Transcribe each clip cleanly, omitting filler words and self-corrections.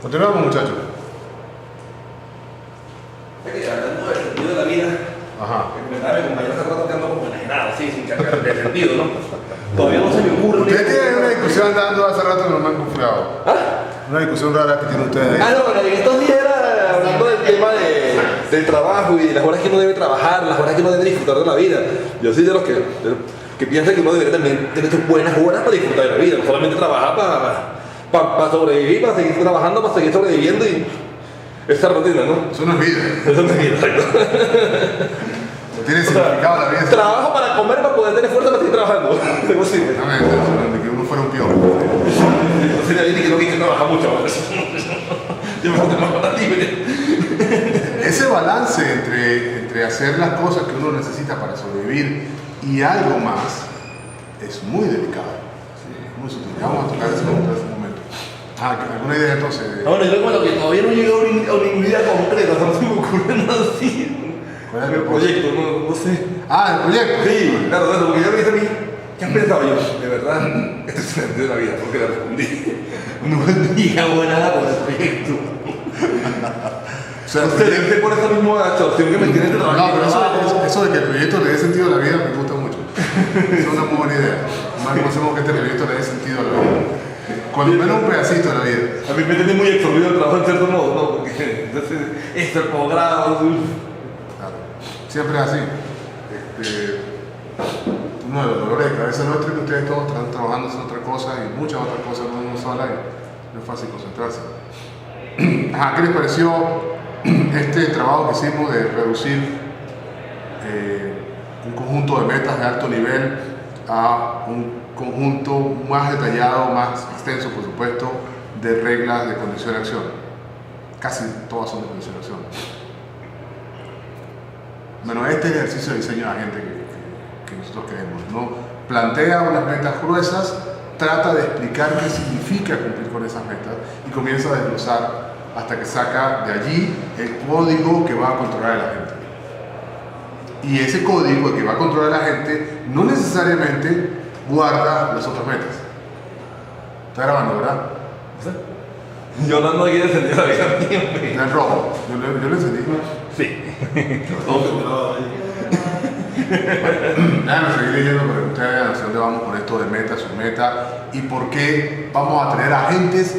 Continuamos, muchachos. Hablando del sentido de la vida, Ajá. mi compañero hace rato que ando como enajenado, así, sin cargar de sentido, ¿no? Todavía no se me ocurre. Ustedes tienen una discusión dando hace rato que no me han confiado. Una discusión rara que tienen ustedes ahí. No, en estos días era hablando del tema del trabajo y de las horas que uno debe trabajar, las horas que uno debe disfrutar de la vida. Yo soy de los que piensan que uno debería también tener sus buenas horas para disfrutar de la vida, no solamente trabajar para sobrevivir, para seguir trabajando, para seguir sobreviviendo y esa rutina, ¿no? Eso no es vida. Eso no es vida, exacto. No tiene significado la vida. Trabajo para comer, para poder tener fuerza para seguir trabajando. Es posible. Exactamente, de que uno fuera un piojo. No sería bien que no quiere trabajar mucho. Yo me voy a trabajar libre. Ese balance entre hacer las cosas que uno necesita para sobrevivir y algo más es muy delicado. Sí, muy sutil. Ya vamos a tocar ese momento. ¿Alguna idea entonces? Bueno, yo como que todavía no llegué a una idea concreta, no se me ocurre nada así. ¿Cuál es El proyecto, no sé. El proyecto. Sí, claro, porque yo me dice a mí, ¿qué has pensado yo? De verdad, este es el sentido de la vida, porque le respondí. No llegamos a nada con el proyecto. O sea, Usted por esa misma actuación que me tiene de trabajo. no, pero eso de que el proyecto le dé sentido a la vida me gusta mucho. Es una muy buena idea. Más hacemos que este proyecto le dé sentido a la vida. Cuando menos un pedacito de la vida. A mí me tiene muy absorbido el trabajo en cierto modo, ¿no? Porque entonces, esto, el posgrado, Claro. Siempre es así. Uno de los dolores de cabeza nuestro es que ustedes todos están trabajando en otra cosa y muchas otras cosas no una sola y no es fácil concentrarse. ¿Qué les pareció este trabajo que hicimos de reducir un conjunto de metas de alto nivel a un conjunto más detallado, más extenso, por supuesto, de reglas de condición de acción? Casi todas son de condición de acción. Bueno, este ejercicio de diseño de agente que nosotros queremos, ¿no? Plantea unas metas gruesas, trata de explicar qué significa cumplir con esas metas y comienza a desglosar hasta que saca de allí el código que va a controlar a la gente. Y ese código que va a controlar a la gente no necesariamente guarda las otras metas. Está grabando, ¿verdad? yo no quiero sentir la vida mía. Está en rojo. Yo lo encendí. Sí. Déjame seguir leyendo para que ustedes vean hacia dónde vamos con esto de meta, submeta y por qué vamos a tener agentes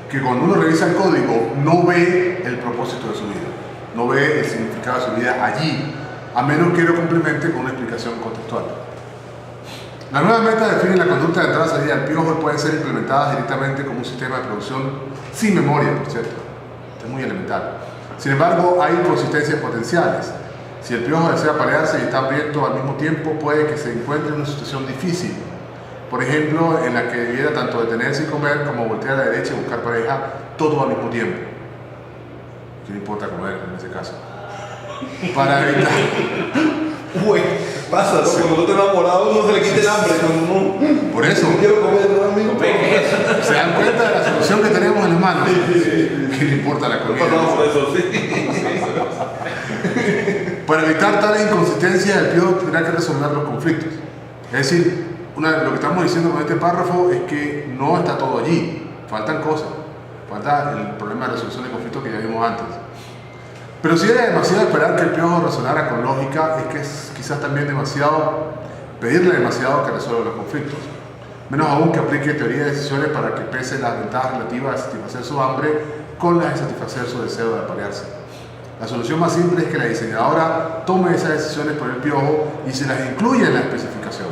que cuando uno revisa el código no ve el propósito de su vida, no ve el significado de su vida allí, a menos que lo complemente con una explicación contextual. Las nuevas metas definen la conducta de entrada y salida del piojo y pueden ser implementadas directamente como un sistema de producción sin memoria, por cierto. Esto es muy elemental. Sin embargo, hay inconsistencias potenciales. Si el piojo desea aparearse y está hambriento al mismo tiempo, puede que se encuentre en una situación difícil. Por ejemplo, en la que debiera tanto detenerse y comer como voltear a la derecha y buscar pareja, todo al mismo tiempo. ¿Qué le importa comer en ese caso? Para evitar... Uy, pasa, ¿no? Cuando uno está enamorado, uno se le quita el hambre. Cuando uno... Por eso. No quiero comer, no, amigo. ¿Se dan cuenta de la solución que tenemos en las manos? ¿Qué le importa la comida? Pasamos por eso, sí. Para evitar tales inconsistencias, el piojo tendrá que resolver los conflictos. Es decir, lo que estamos diciendo con este párrafo es que no está todo allí. Faltan cosas. Falta el problema de resolución de conflictos que ya vimos antes. Pero si era demasiado esperar que el piojo razonara con lógica, es que es quizás también pedirle demasiado que resuelva los conflictos. Menos aún que aplique teoría de decisiones para que pese las ventajas relativas de satisfacer su hambre con las de satisfacer su deseo de aparearse. La solución más simple es que la diseñadora tome esas decisiones por el piojo y se las incluya en la especificación.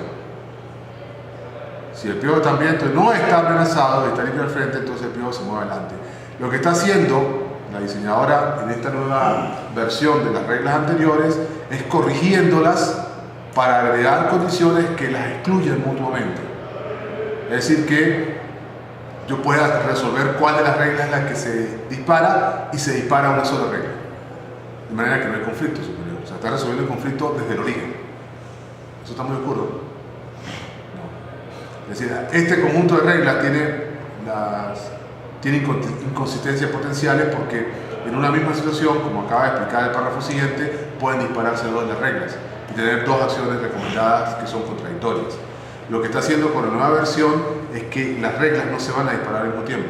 Si el piojo también no está amenazado y está limpio al frente, entonces el piojo se mueve adelante. Lo que está haciendo la diseñadora en esta nueva versión de las reglas anteriores es corrigiéndolas para agregar condiciones que las excluyen mutuamente. Es decir, que yo pueda resolver cuál de las reglas es la que se dispara y se dispara una sola regla. De manera que no hay conflicto superior. O sea, está resolviendo el conflicto desde el origen. ¿Eso está muy oscuro? No. Es decir, este conjunto de reglas tiene inconsistencias potenciales porque en una misma situación, como acaba de explicar el párrafo siguiente, pueden dispararse dos de las reglas y tener dos acciones recomendadas que son contradictorias. Lo que está haciendo con la nueva versión es que las reglas no se van a disparar al mismo tiempo.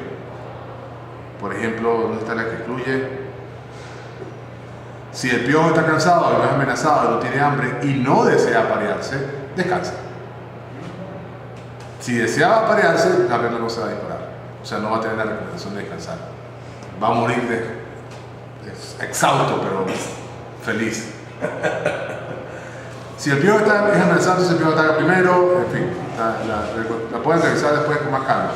Por ejemplo, ¿dónde está la que excluye? Si el piojo está cansado y no es amenazado, no tiene hambre y no desea aparearse, descansa. Si deseaba aparearse, la regla no se va a disparar. O sea, no va a tener la recomendación de descansar. Va a morir exhausto, pero feliz. Si el piojo es amenazado, entonces el piojo ataca primero. En fin, la pueden revisar después con más calma.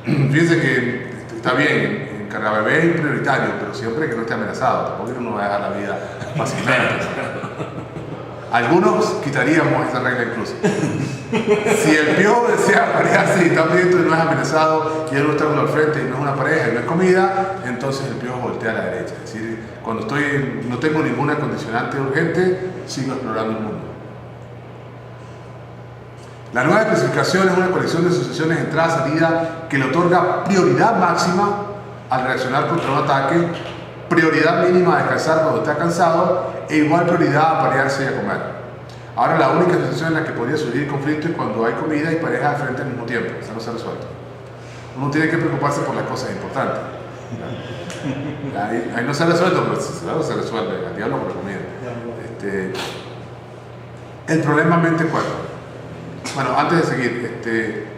Fíjense que está bien, en cargabebé es prioritario, pero siempre que no esté amenazado. Tampoco uno va a dejar la vida fácilmente. Algunos quitaríamos esa regla incluso. Si el piojo desea aparearse y está viendo y no es amenazado y hay un obstáculo al frente y no es una pareja y no es comida, entonces el piojo voltea a la derecha. Es decir, cuando no tengo ninguna condicionante urgente, sigo explorando el mundo. La nueva especificación es una colección de sucesiones entrada-salida que le otorga prioridad máxima al reaccionar contra un ataque, prioridad mínima a descansar cuando está cansado e igual prioridad a aparearse y a comer. Ahora la única situación en la que podría surgir conflicto es cuando hay comida y pareja al frente al mismo tiempo. Eso no se ha resuelto. Uno tiene que preocuparse por las cosas importantes. Ahí no se ha resuelto, pero claro, se resuelve. Al diablo por la comida. El problema mente cuerpo. Bueno, antes de seguir,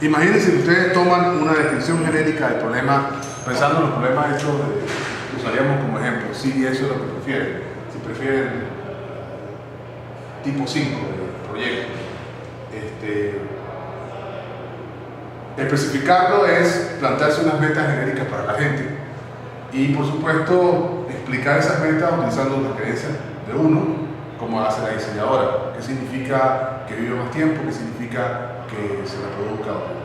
imagínense que ustedes toman una descripción genérica del problema, pensando en los problemas estos que usaríamos como ejemplo. Si eso es lo que prefieren. Si prefieren tipo 5 de proyecto. Especificarlo es plantearse unas metas genéricas para la gente y, por supuesto, explicar esas metas utilizando las creencias de uno, como hace la diseñadora. ¿Qué significa que viva más tiempo? ¿Qué significa que se reproduzca o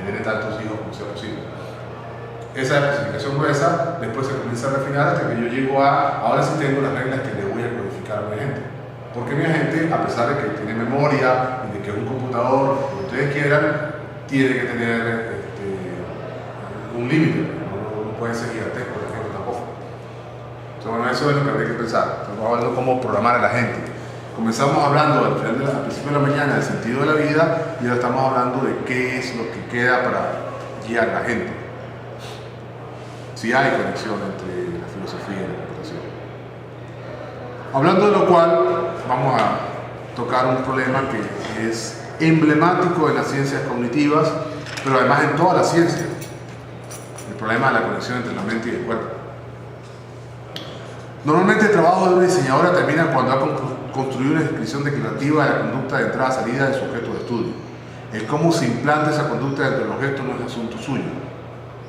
genere tantos hijos como sea posible? Esa especificación gruesa, después se comienza a refinar hasta que yo llego ahora sí tengo las reglas que le voy a codificar a mi agente. Porque mi agente, a pesar de que tiene memoria y de que es un computador, lo que ustedes quieran, tiene que tener un límite. No puede ser gigantesco, por ejemplo, tampoco. Entonces, bueno, eso es lo que habría que pensar. Estamos hablando de cómo programar a la gente. Comenzamos hablando al principio de la mañana del sentido de la vida y ahora estamos hablando de qué es lo que queda para guiar a la gente. Si hay conexión entre la filosofía y la computación. Hablando de lo cual, vamos a tocar un problema que es emblemático en las ciencias cognitivas, pero además en toda la ciencia. El problema de la conexión entre la mente y el cuerpo. Normalmente el trabajo de una diseñadora termina cuando ha construido una descripción declarativa de la conducta de entrada-salida de su objeto de estudio. El cómo se implanta esa conducta dentro del objeto no es asunto suyo.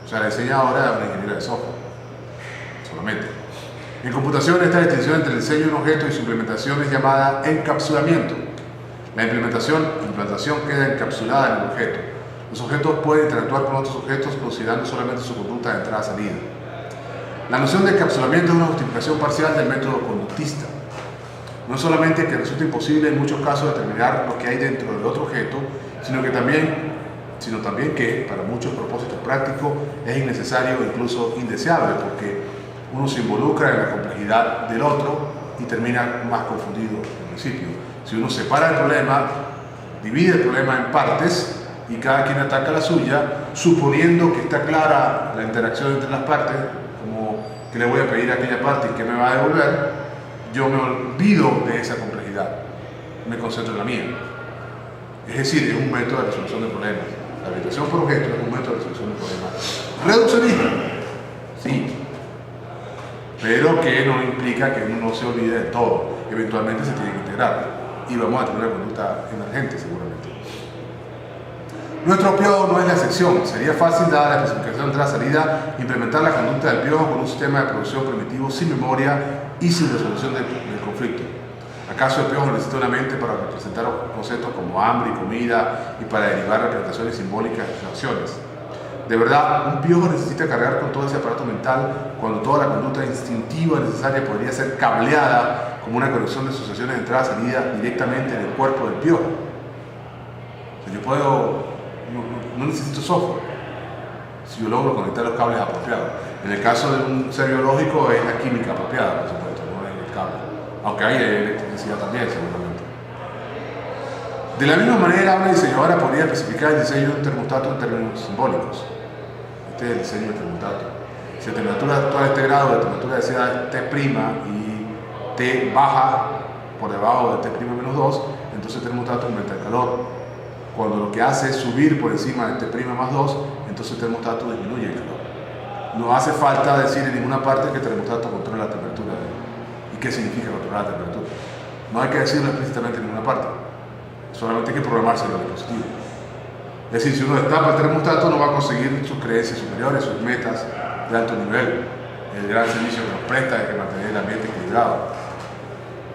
O sea, la diseñadora es una ingeniera de software, solamente. En computación, esta distinción entre el diseño de un objeto y su implementación es llamada encapsulamiento. La implantación queda encapsulada en el objeto. Los objetos pueden interactuar con otros objetos considerando solamente su conducta de entrada-salida. La noción de encapsulamiento es una justificación parcial del método conductista. No es solamente que resulta imposible en muchos casos determinar lo que hay dentro del otro objeto, sino también que para muchos propósitos prácticos es innecesario e incluso indeseable, porque uno se involucra en la complejidad del otro y termina más confundido al principio. Si uno separa el problema, divide el problema en partes y cada quien ataca la suya, suponiendo que está clara la interacción entre las partes, como que le voy a pedir a aquella parte y que me va a devolver, yo me olvido de esa complejidad, me concentro en la mía. Es decir, es un método de resolución de problemas. La orientación por objeto es un método de resolución de problemas. Reduccionista, sí, pero que no implica que uno no se olvide de todo. Eventualmente se tiene que integrar y vamos a tener una conducta emergente seguramente. Nuestro piojo no es la excepción. Sería fácil, dada la especificación de la salida, implementar la conducta del piojo con un sistema de producción primitivo sin memoria y sin resolución del conflicto. ¿Acaso el piojo necesita una mente para representar conceptos como hambre y comida y para derivar representaciones simbólicas de acciones? De verdad, un piojo necesita cargar con todo ese aparato mental cuando toda la conducta instintiva necesaria podría ser cableada como una conexión de sucesiones de entrada y salida directamente en el cuerpo del piojo. O sea, yo puedo, no necesito software si yo logro conectar los cables apropiados. En el caso de un ser biológico es la química apropiada, por supuesto, no es el cable. Aunque hay electricidad también, seguramente. De la misma manera, una diseñadora podría especificar el diseño de un termostato en términos simbólicos. Este es el diseño del termostato. Si la temperatura actual de este grado, la temperatura deseada es T' y T baja por debajo de T'-2, entonces el termostato aumenta el calor. Cuando lo que hace es subir por encima de T'+2, entonces el termostato disminuye el calor. No hace falta decir en ninguna parte que el termostato controla la temperatura. ¿Y qué significa controlar la temperatura? No hay que decirlo explícitamente en ninguna parte. Solamente hay que programárselo al dispositivo. Es decir, si uno destapa el termostato no va a conseguir sus creencias superiores, sus metas de alto nivel, el gran servicio que nos presta es que mantener el ambiente equilibrado,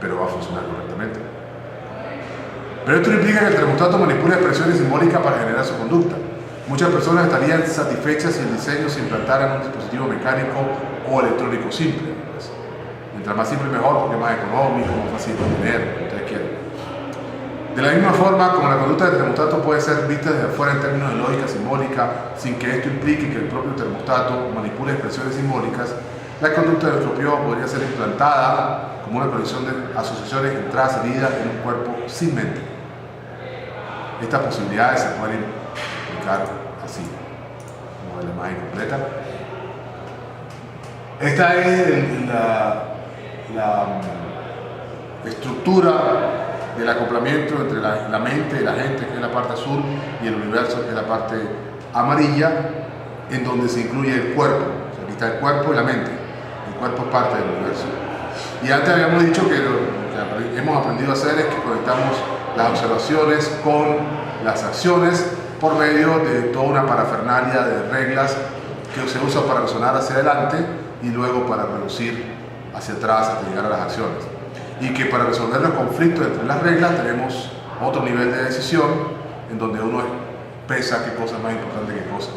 pero va a funcionar correctamente. Pero esto implica que el termostato manipula expresiones simbólicas para generar su conducta. Muchas personas estarían satisfechas si el diseño se implantara en un dispositivo mecánico o electrónico simple. Mientras más simple mejor, porque es más económico, más fácil de mantener, como ustedes quieran. De la misma forma, como la conducta del termostato puede ser vista desde afuera en términos de lógica simbólica, sin que esto implique que el propio termostato manipule expresiones simbólicas, la conducta del nuestro piojo podría ser implantada como una colección de asociaciones entradas y salidas en un cuerpo sin mente. Estas posibilidades se pueden explicar así, como la imagen completa. Esta es la estructura del acoplamiento entre la mente y la gente, que es la parte azul, y el universo, que es la parte amarilla, en donde se incluye el cuerpo. O sea, aquí está el cuerpo y la mente. El cuerpo es parte del universo. Y antes habíamos dicho que lo que hemos aprendido a hacer es que conectamos las observaciones con las acciones por medio de toda una parafernalia de reglas que se usa para resonar hacia adelante y luego para reducir hacia atrás hasta llegar a las acciones. Y que para resolver los conflictos entre las reglas tenemos otro nivel de decisión en donde uno pesa qué cosa es más importante que cosa.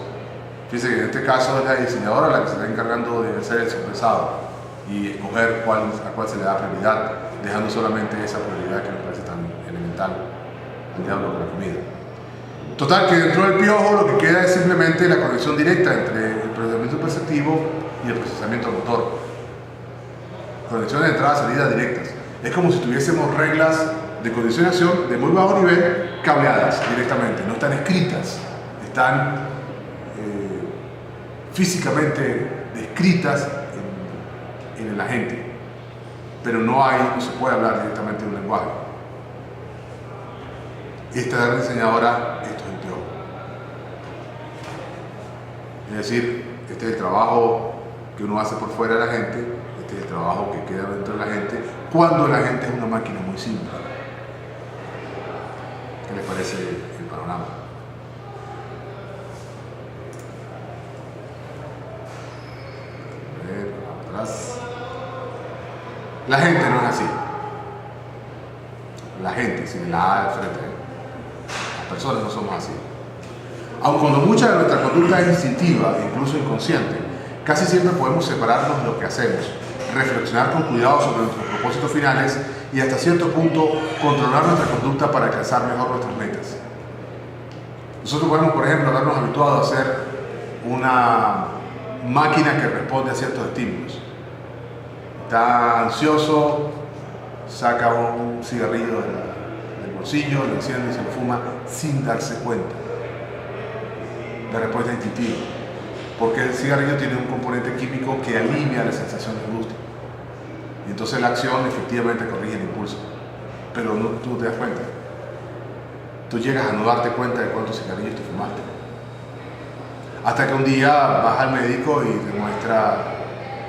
Fíjense que en este caso es la diseñadora la que se está encargando de hacer el sopesado y escoger a cuál se le da prioridad, dejando solamente esa prioridad que me parece tan elemental al diablo con la comida. Total, que dentro del piojo lo que queda es simplemente la conexión directa entre el procesamiento perceptivo y el procesamiento motor. Conexiones de entrada y salida directas. Es como si tuviésemos reglas de condicionación de muy bajo nivel cableadas directamente, no están escritas, están físicamente descritas en el agente, pero no se puede hablar directamente de un lenguaje. Esta diseñadora, esto es el piojo. Es decir, este es el trabajo que uno hace por fuera de la gente, este es el trabajo que queda dentro de la gente, cuando la gente es una máquina muy simple. ¿Qué les parece el panorama? A ver, atrás. La gente no es así. La gente, sin la A de frente. Las personas no somos así. Aun cuando mucha de nuestra conducta es instintiva e incluso inconsciente, casi siempre podemos separarnos de lo que hacemos, reflexionar con cuidado sobre nuestros propósitos finales y hasta cierto punto controlar nuestra conducta para alcanzar mejor nuestras metas. Nosotros podemos, por ejemplo, habernos habituado a ser una máquina que responde a ciertos estímulos. Está ansioso, saca un cigarrillo del bolsillo, lo enciende y se lo fuma sin darse cuenta. La respuesta instintiva, porque el cigarrillo tiene un componente químico que alivia la sensación de gusto. Y entonces la acción efectivamente corrige el impulso, pero tú no te das cuenta. Tú llegas a no darte cuenta de cuántos cigarrillos te fumaste. Hasta que un día vas al médico y te muestra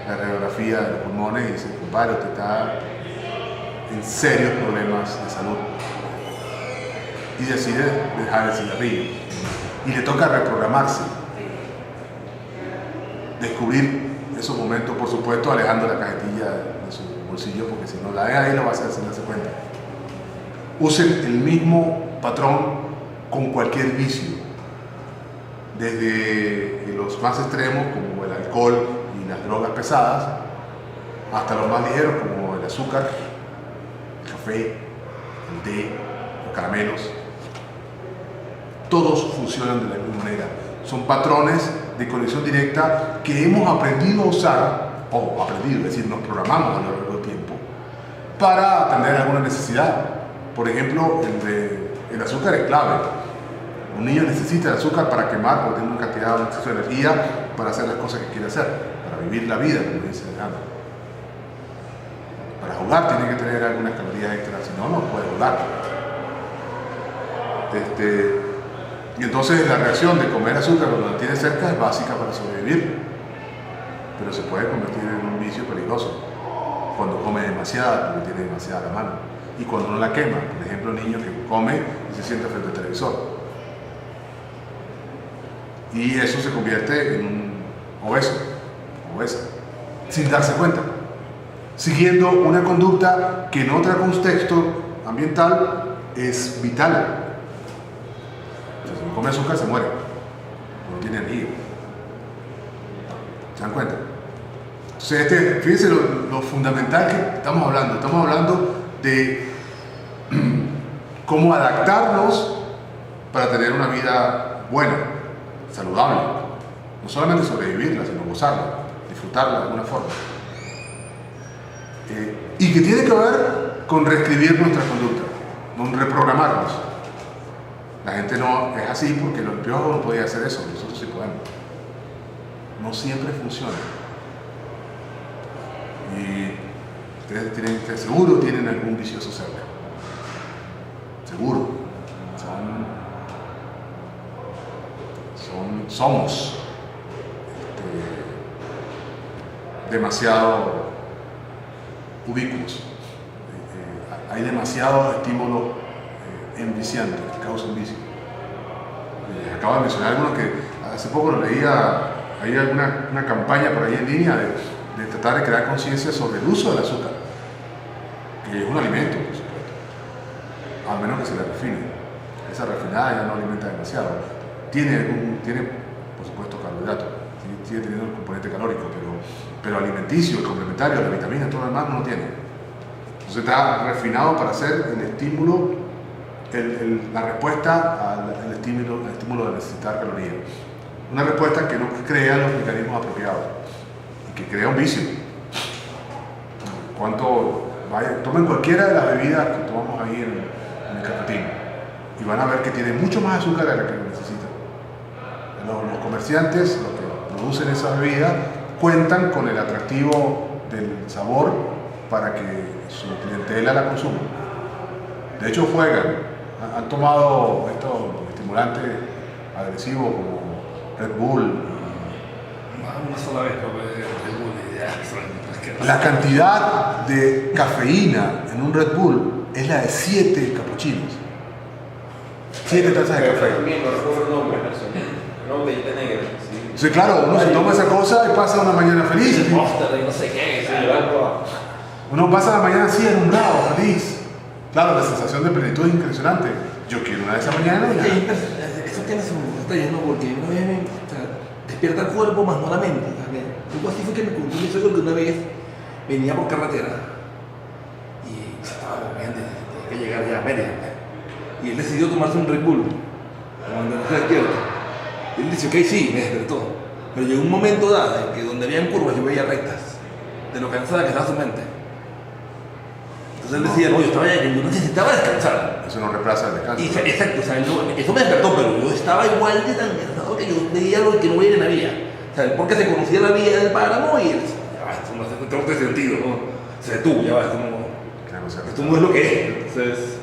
la radiografía de los pulmones y dice, compadre, usted está en serios problemas de salud. Y decide dejar el cigarrillo. Y le toca reprogramarse. Descubrir esos momentos, por supuesto, alejando la cajetilla de su bolsillo, porque si no la deja ahí lo va a hacer sin darse cuenta. Usen el mismo patrón con cualquier vicio, desde los más extremos como el alcohol y las drogas pesadas, hasta los más ligeros como el azúcar, el café, el té, los caramelos. Todos funcionan de la misma manera. Son patrones de conexión directa que hemos aprendido a usar, es decir, nos programamos a lo largo del tiempo, para atender alguna necesidad. Por ejemplo, el azúcar es clave. Un niño necesita el azúcar para quemar, porque tiene una cantidad, un exceso de energía para hacer las cosas que quiere hacer, para vivir la vida, como dice Alejandro. Para jugar tiene que tener algunas calorías extras, si no, no puede jugar. Y entonces la reacción de comer azúcar cuando la tiene cerca es básica para sobrevivir, pero se puede convertir en un vicio peligroso cuando come demasiada, porque tiene demasiada a la mano, y cuando no la quema. Por ejemplo, el niño que come y se sienta frente al televisor, y eso se convierte en un obesa, sin darse cuenta, siguiendo una conducta que en otro contexto ambiental es vital. Si no come azúcar se muere, no tiene energía. ¿Se dan cuenta? Entonces, fíjense lo fundamental que estamos hablando de cómo adaptarnos para tener una vida buena, saludable, no solamente sobrevivirla, sino gozarla, disfrutarla de alguna forma. Y que tiene que ver con reescribir nuestra conducta, con reprogramarnos. La gente no es así porque los piojos no podían hacer eso, nosotros sí podemos. No siempre funciona. Y ustedes seguro tienen algún vicioso cerca. Seguro. Somos demasiado ubicuos. Hay demasiados estímulos enviciantes que causan vicio. Acabo de mencionar algunos que hace poco lo leía, hay una campaña por ahí en línea de tratar de crear conciencia sobre el uso del azúcar, que es un alimento, por supuesto, al menos que se la refine. Esa refinada ya no alimenta demasiado. Tiene por supuesto, carbohidratos, sigue teniendo el componente calórico, pero alimenticio, el complementario, la vitamina, todo lo demás no lo tiene. Entonces está refinado para hacer el estímulo, la respuesta al estímulo de necesitar calorías. Una respuesta que no crea los mecanismos apropiados y que crea un vicio. Tomen cualquiera de las bebidas que tomamos ahí en el cafetín y van a ver que tiene mucho más azúcar de la que necesitan. Los comerciantes, los que producen esa bebida, cuentan con el atractivo del sabor para que su clientela la consuma. De hecho, juegan. Han tomado estos estimulantes agresivos como Red Bull. Una sola vez probé Red Bull. La cantidad de cafeína en un Red Bull es la de 7 capuchinos. 7 tazas de café. No recuerdo el nombre, una botellita negra. Sí, claro, uno se toma esa cosa y pasa una mañana feliz. Monster y no sé qué. Uno pasa la mañana así, alumbrado, feliz. Claro, la sensación de plenitud es impresionante. Yo quiero una de esas mañanas. Eso tiene su detalle, ¿no? Porque una vez despierta el cuerpo más no la mente. Algo así fue que me contó una historia que una vez venía por carretera y se estaba durmiendo, tenía que llegar ya a Mérida. Y él decidió tomarse un Red Bull cuando no se despierta. Y él dice, ok, sí, me despertó. Pero llegó un momento dado en que donde habían curvas yo veía rectas, de lo cansada que estaba su mente. Entonces él decía, no, yo estaba ya que yo necesitaba descansar. Eso no reemplaza el descanso. Exacto, o sea, eso me despertó, pero yo estaba igual de tan cansado que yo veía lo que no veía en la vía. O sea, porque se conocía la vía del páramo y él decía, ya va, esto no tiene sentido, ¿no? O sea, tú, ya va, esto no es lo que es. Entonces,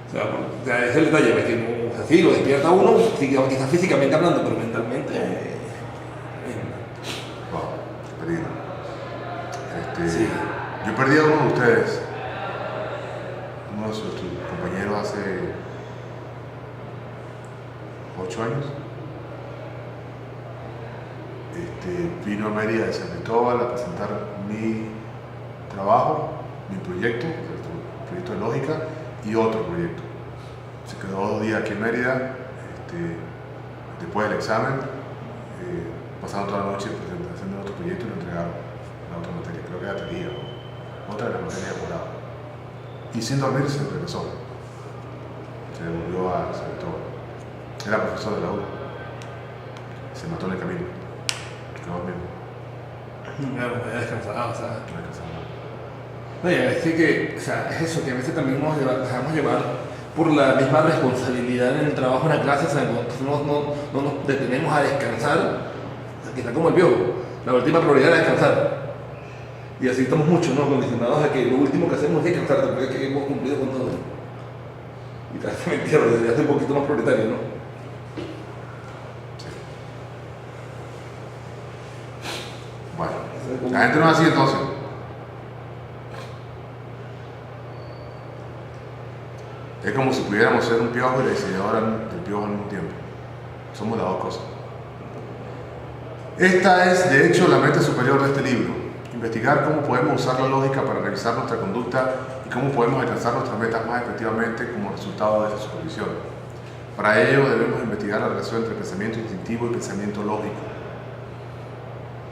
o sea, ese es el detalle, que no, o sea, sí, lo despierta uno, quizás físicamente hablando, pero mentalmente. Wow, qué peligro. Sí. Yo perdí a uno de ustedes, uno de sus compañeros hace 8 años. Vino a Mérida de San Cristóbal a presentar mi trabajo, mi proyecto, el proyecto de lógica y otro proyecto. Se quedó 2 días aquí en Mérida, después del examen, pasaron toda la noche haciendo otro proyecto y lo entregaron la otra materia, creo que era teoría, otra de las materias de apurado. Y sin dormir se regresó, se devolvió a San Cristóbal. Era profesor de la U. Se mató en el camino. Quedó dormido. Claro, ya descansado, o sea. No alcanzaba nada. No, y a veces que, o sea, es eso, que a veces también nos dejamos llevar por la misma responsabilidad en el trabajo, en la clase, o sea, no nos detenemos a descansar, que está como el piojo. La última prioridad es descansar. Y así estamos muchos, ¿no? Condicionados a que lo último que hacemos es descansar, después de que hemos cumplido con todo. Y te hace mentira, debería ser un poquito más prioritario, ¿no? Bueno, la gente no es así entonces. Es como si pudiéramos ser un piojo y la diseñadora del piojo al mismo tiempo. Somos las dos cosas. Esta es, de hecho, la meta superior de este libro. Investigar cómo podemos usar la lógica para revisar nuestra conducta y cómo podemos alcanzar nuestras metas más efectivamente como resultado de esa supervisión. Para ello debemos investigar la relación entre pensamiento instintivo y pensamiento lógico.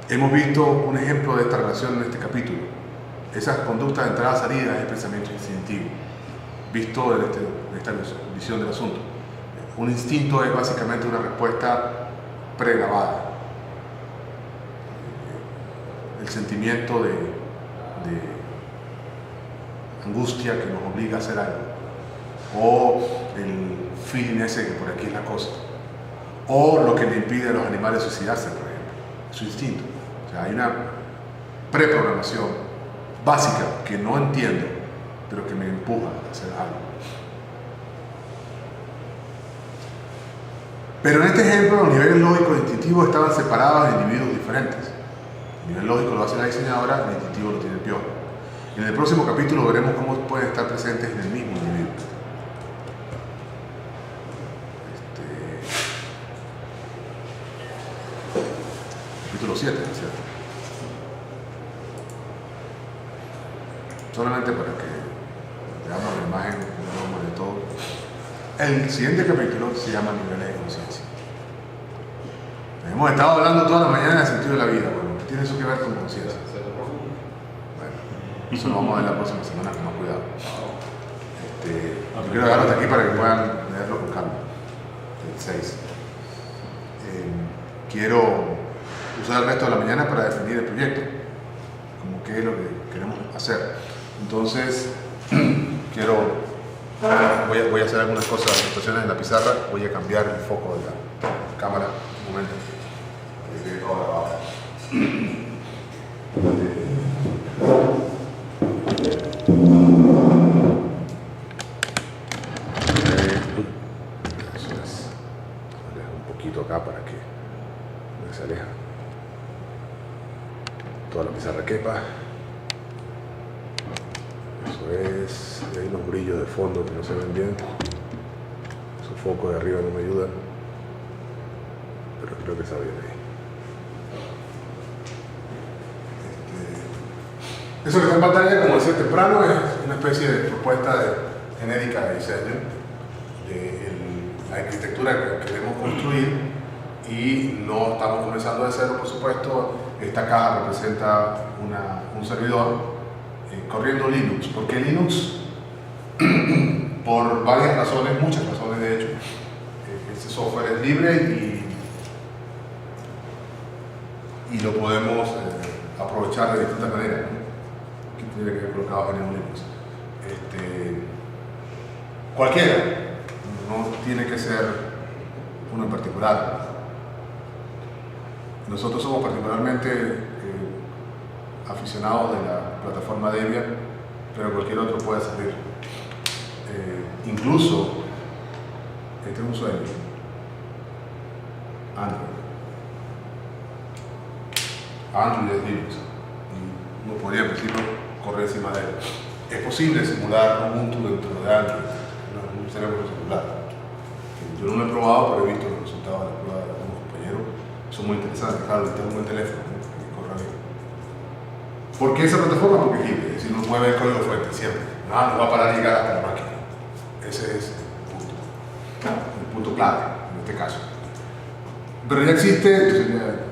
Hemos visto un ejemplo de esta relación en este capítulo. Esas conductas de entrada-salida es el pensamiento instintivo, visto desde esta visión del asunto. Un instinto es básicamente una respuesta pregrabada. El sentimiento de angustia que nos obliga a hacer algo, o el feeling ese que por aquí es la cosa, o lo que le impide a los animales suicidarse, por ejemplo, su instinto. O sea, hay una preprogramación básica que no entiendo, pero que me empuja a hacer algo. Pero en este ejemplo, los niveles lógicos e instintivos estaban separados de individuos diferentes. El nivel lógico lo hace la diseñadora, el instintivo lo tiene el piojo. En el próximo capítulo veremos cómo pueden estar presentes en el mismo individuo. Capítulo 7, ¿cierto? Solamente para que veamos la imagen de todo. El siguiente capítulo se llama Niveles de Conciencia. Hemos estado hablando toda la mañana del sentido de la vida. Bueno, ¿qué tiene eso que ver con conciencia? Bueno, eso lo vamos a ver la próxima semana con más cuidado. Yo quiero dejarlo hasta aquí para que puedan leerlo con calma. El 6. Quiero usar el resto de la mañana para definir el proyecto, como qué es lo que queremos hacer. Entonces, voy a hacer algunas cosas, situaciones en la pizarra, voy a cambiar el foco de la cámara un momento. Eso es. Un poquito acá para que no se aleja. Toda la pizarra quepa. Eso es. Y hay unos brillos de fondo que no se ven bien. Su foco de arriba no me ayuda. Pero creo que está bien ahí. Eso que está en pantalla, como decía temprano, es una especie de propuesta genérica de diseño de la arquitectura que queremos construir, y no estamos comenzando de cero, por supuesto. Esta caja representa un servidor corriendo Linux. ¿Por qué Linux? Por varias razones, muchas razones de hecho. Este software es libre y lo podemos aprovechar de distintas maneras, ¿no? Aquí tiene que ver colocado en Linux. Cualquiera, no tiene que ser uno en particular. Nosotros somos particularmente aficionados de la plataforma Debian, pero cualquier otro puede servir. Incluso, este es un sueño, Android es Linux, y uno podría en principio correr encima de él. Es posible simular Ubuntu dentro de Android, no un cerebro celular. Yo no lo he probado, pero he visto los resultados de la prueba de algunos compañeros. Son muy interesantes. Claro, necesitas un buen teléfono, ¿no? Que corra bien. ¿Por qué esa plataforma? Porque es libre, es decir, no mueve el código fuente siempre. No va a parar de llegar hasta la máquina. Ese es el punto clave en este caso. Pero ya existe, sería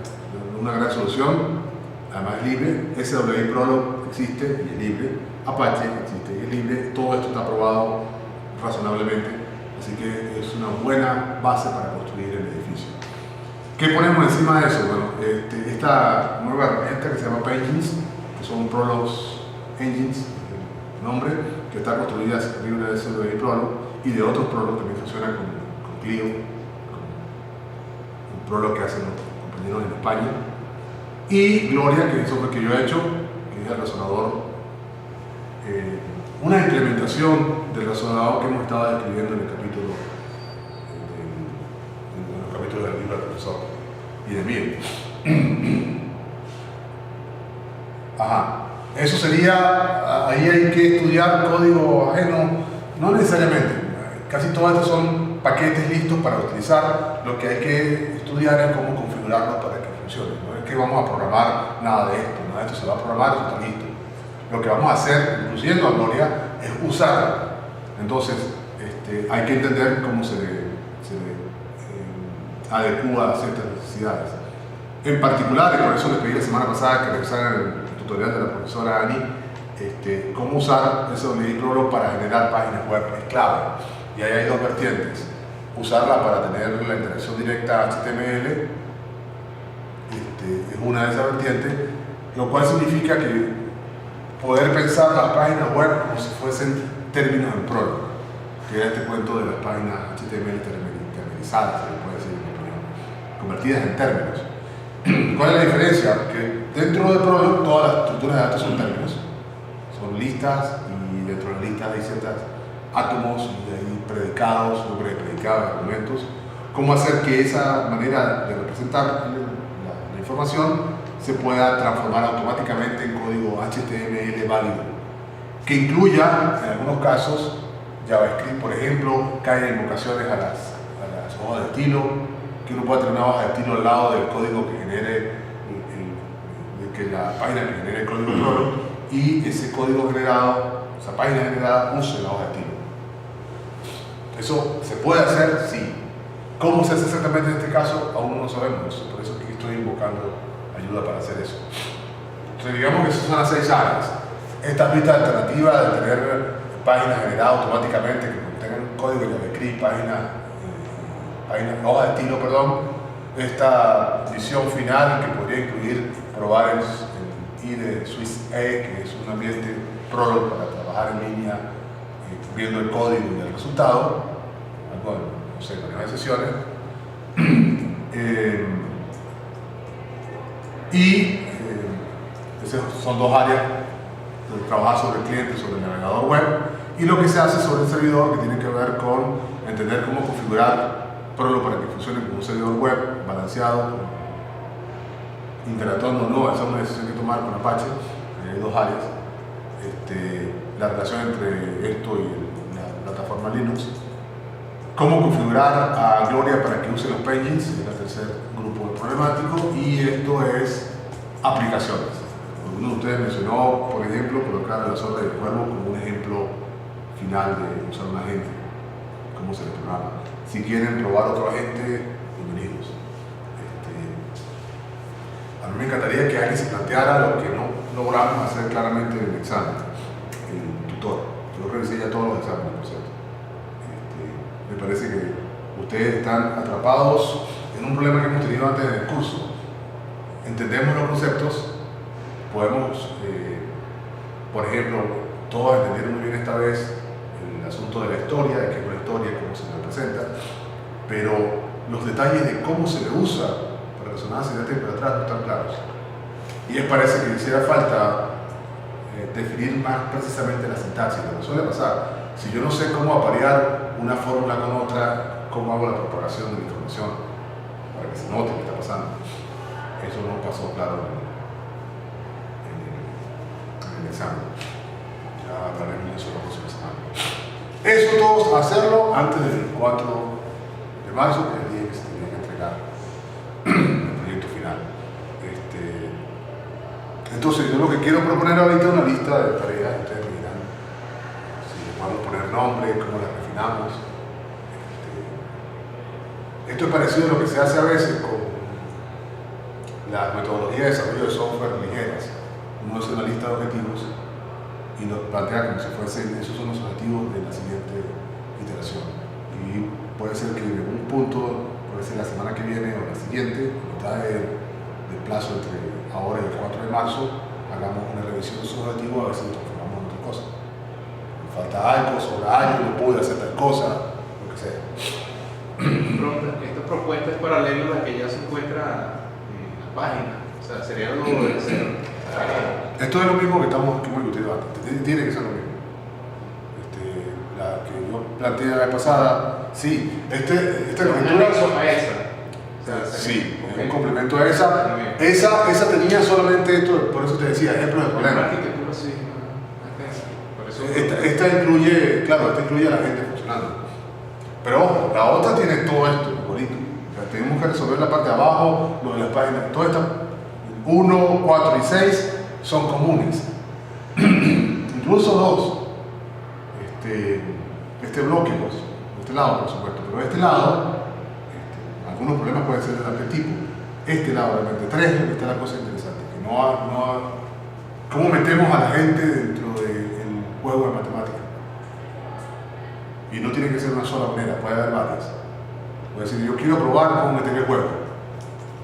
una gran solución, además es libre. SWI Prolog existe y es libre. Apache existe y es libre. Todo esto está aprobado razonablemente. Así que es una buena base para construir el edificio. ¿Qué ponemos encima de eso? Bueno, esta nueva herramienta que se llama Paintings, que son Prolog Engines, el nombre, que está construida libre de CDI Prolog y de otros Prolog que también funcionan con Clio, con un Prolog que hacen los compañeros en España, y Gloria, que es lo que yo he hecho, que es el resonador, una implementación del resonador que hemos estado describiendo en el capítulo en los capítulos del libro del profesor y de mí. Ajá. Eso sería, ahí hay que estudiar código ajeno, no necesariamente, casi todos estos son paquetes listos para utilizar, lo que hay que estudiar es cómo configurarlos para que funcione, no es que vamos a programar nada de esto se va a programar, eso está listo. Lo que vamos a hacer, incluyendo a Gloria, es usarla. Entonces, hay que entender cómo se adecua a ciertas necesidades. En particular, y por eso les pedí la semana pasada que revisaran el tutorial de la profesora Ani, cómo usar SWI Prolog para generar páginas web es clave. Y ahí hay dos vertientes. Usarla para tener la interacción directa HTML es una de esas vertientes, lo cual significa que poder pensar las páginas web como si fuesen términos en Prolog, que era este cuento de las páginas HTML terminizadas, se le puede decir en mi opinión, convertidas en términos. ¿Cuál es la diferencia? Que dentro de Prolog todas las estructuras de datos son términos, son listas, y dentro de las listas hay ciertos átomos y hay predicados, nombres de predicados, argumentos. ¿Cómo hacer que esa manera de representar la información se pueda transformar automáticamente en código HTML válido, que incluya, en algunos casos, JavaScript, por ejemplo, que haya invocaciones a las hojas de estilo, que uno pueda tener una hoja de estilo al lado del código que genere, que la página que genere el código Prolog, y ese código generado, esa página generada, use la hoja de estilo. ¿Eso se puede hacer? Sí. ¿Cómo se hace exactamente en este caso? Aún no lo sabemos, por eso aquí estoy invocando ayuda para hacer eso. Entonces digamos que esas son las 6 áreas. Esta vista alternativa de tener páginas generadas automáticamente que contengan código de JavaScript, hoja de estilo, perdón. Esta visión final que podría incluir probar el IDE SwissE, que es un ambiente Prolog para trabajar en línea viendo el código y el resultado, algo, no sé, varias sesiones. Esas son 2 áreas: trabajar sobre el cliente, sobre el navegador web, y lo que se hace sobre el servidor, que tiene que ver con entender cómo configurar Prolog para que funcione como un servidor web balanceado, interactuando o no. Esa es una decisión que tomar con Apache. Hay 2 áreas: la relación entre esto y la plataforma Linux, cómo configurar a Gloria para que use los pages, es el tercer grupo problemático, y esto es aplicaciones. Uno de ustedes mencionó, por ejemplo, colocar la sorda del cuervo como un ejemplo final de usar un agente, cómo se le programa. Si quieren probar otro agente, bienvenidos. A mí me encantaría que alguien se planteara lo que no logramos hacer claramente en el examen, el tutor. Yo revisé ya todos los exámenes, por cierto. Me parece que ustedes están atrapados en un problema que hemos tenido antes del curso. Entendemos los conceptos, podemos, por ejemplo, todos entendieron muy bien esta vez el asunto de la historia, de qué es una historia, cómo se representa, pero los detalles de cómo se le usa para resonancia de tiempo atrás no están claros. Y parece que hiciera falta definir más precisamente la sintaxis. Lo que suele pasar, si yo no sé cómo aparear una fórmula con otra, cómo hago la propagación de la información para que se note qué está pasando. Eso no pasó claro en el examen. Ya hablaremos de eso la próxima semana. Eso todo hacerlo antes del 4 de marzo, que es el día que se tenía que entregar el proyecto final. Entonces yo lo que quiero proponer ahorita es una lista de tareas. Ustedes me dirán si le podemos poner nombre, cómo las refinamos. Esto es parecido a lo que se hace a veces con las metodologías de desarrollo de software ligeras. Uno hace una lista de objetivos y los plantea como si fuesen, esos son los objetivos de la siguiente iteración. Y puede ser que en algún punto, puede ser la semana que viene o la siguiente, a mitad del plazo entre ahora y el 4 de marzo, hagamos una revisión de su objetivo a ver si nos transformamos en otra cosa. Me falta algo, sobra algo, no pude hacer tal cosa, lo que sea. Esta propuesta es paralela a la que ya se encuentra en la página. O sea, sería algo de cero. Esto es lo mismo que hemos discutido antes, tiene que ser lo mismo. La que yo planteé la vez pasada, sí, esta Un arquitectura, anexo a esa. O sea, sí, ok. es un complemento a esa. Esa tenía solamente esto, por eso te decía, ejemplo del Una problema. arquitectura sí, por eso. Esta incluye, claro, esta incluye a la gente funcionando. Pero ojo, la otra tiene todo esto, bonito. O sea, tenemos que resolver la parte de abajo, lo de las páginas, todas estas 1, 4 y 6 son comunes. Incluso 2. Este bloque, pues, este lado, por supuesto, pero este lado, algunos problemas pueden ser de tal tipo. Este lado, realmente, 3, está la cosa interesante, que ¿cómo metemos a la gente dentro del juego de matemáticas? Y no tiene que ser una sola manera, puede haber varias. Puede decir, yo quiero probar cómo meter el juego.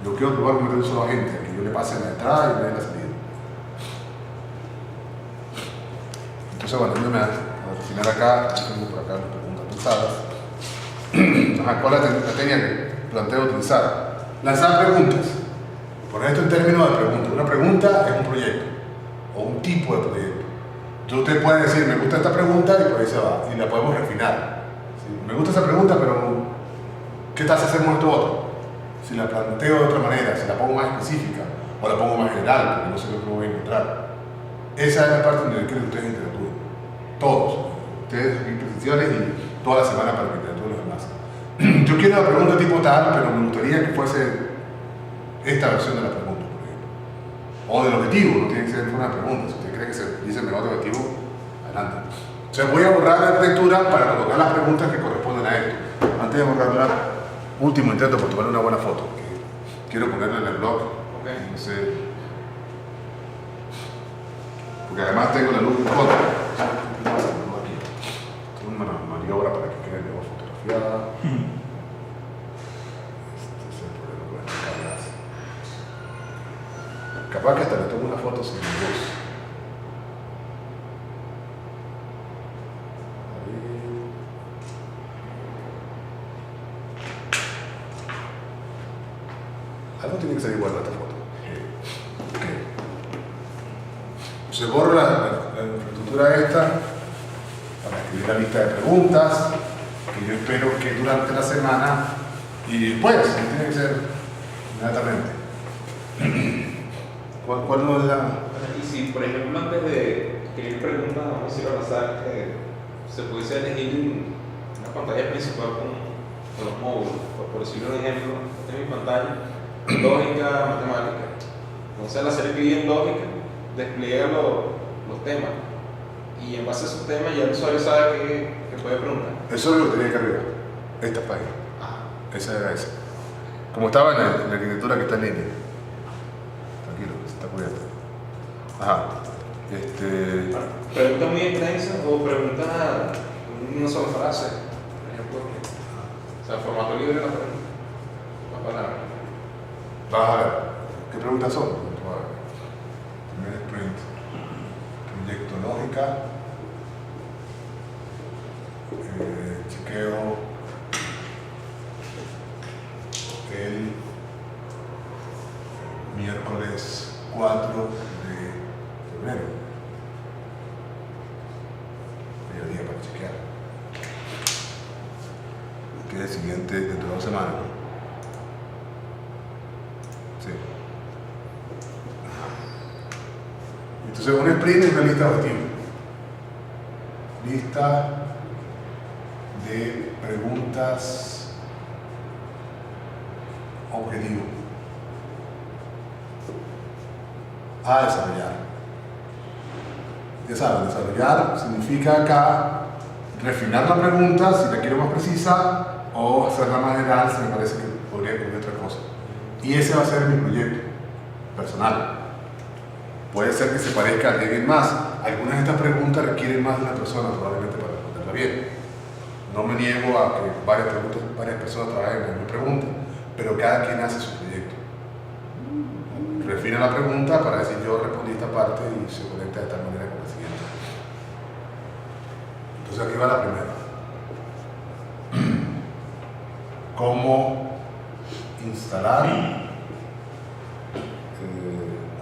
Yo quiero probar cómo meter un solo agente, que yo le pase la entrada y le dé la salida. Entonces, bueno, yo me al final acá, tengo por acá las preguntas pensadas. Ajá, ¿cuál es la estrategia que planteo utilizar? Lanzar preguntas. Poner esto en términos de preguntas. Una pregunta es un proyecto o un tipo de proyecto. Entonces usted puede decir, me gusta esta pregunta y por ahí se va. Y la podemos refinar. ¿Sí? Me gusta esa pregunta, pero ¿qué tal si hacemos esto otro? Si la planteo de otra manera, si la pongo más específica o la pongo más general, porque no sé lo que voy a encontrar. Esa es la parte donde quiero que ustedes interactúen. Todos. Ustedes en presentaciones y toda la semana para que interactúen los demás. Yo quiero la pregunta tipo tal, pero me gustaría que fuese esta versión de la pregunta, por ejemplo. O del objetivo, no tiene que ser una pregunta. Si usted cree que se dice el mejor objetivo, adelante. O sea, voy a borrar la arquitectura para colocar las preguntas que corresponden a esto. Antes de borrarla, último intento por tomar una buena foto, que quiero ponerla en el blog. Okay. No sé. Porque además tengo la luz en contra. Tengo una maniobra para que quede mejor fotografiada. Este es el problema con estas cámaras. Capaz que hasta le tomo una foto sin luz. Algo tiene que salir igual de esta foto. Okay. Se borra la infraestructura esta para escribir la lista de preguntas que yo espero que durante la semana y después, tiene que ser inmediatamente. ¿Cuál no es la...? Y si, por ejemplo, antes de escribir preguntas, vamos a decir al azar, se pudiese elegir una pantalla principal con los módulos, por decirlo un ejemplo, esta es mi pantalla, lógica, matemática. Entonces, al hacer el clic en lógica, despliega los temas. Y en base a esos temas, ya el usuario sabe que puede preguntar. Eso es lo que tenía que arriba. Esta página. Esa era esa. Como estaba en la arquitectura que está en línea. Tranquilo, está cubierta. Ajá. Preguntas muy extensas o preguntas en una sola frase, por ejemplo. O sea, formato libre de la pregunta. La palabra. Vamos a ver. ¿Qué preguntas son? Primer sprint. Proyecto lógica. Chequeo el miércoles 4 de febrero. Mediodía para chequear. Que es el siguiente dentro de 2 semanas. Sí. Entonces, un sprint es una lista de objetivos. Lista de preguntas objetivo a desarrollar. Ya saben, desarrollar significa acá refinar la pregunta si la quiero más precisa o hacerla más general si me parece que podría incluir otra cosa. Y ese va a ser mi proyecto personal. Puede ser que se parezca a alguien más. Algunas de estas preguntas requieren más de una persona probablemente para responderla bien. No me niego a que varias personas trabajen en mi pregunta, pero cada quien hace su proyecto. Refina la pregunta para decir yo respondí esta parte y se conecta de tal manera con la siguiente. Entonces aquí va la primera. ¿Cómo instalar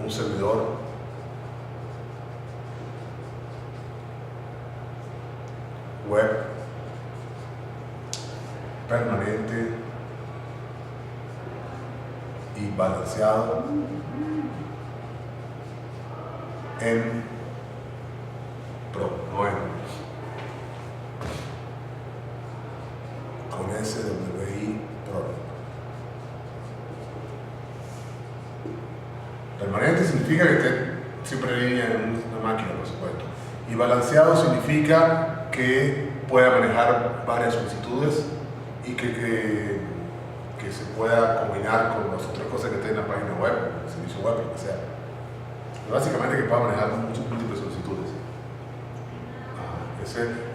un servidor web permanente y balanceado en Pro, no en con SWI Pro? Permanente significa que esté siempre en línea en una máquina, por supuesto. Y balanceado significa que pueda manejar varias solicitudes y que se pueda combinar con las otras cosas que estén en la página web, el servicio web, lo que sea. Básicamente que pueda manejar múltiples solicitudes.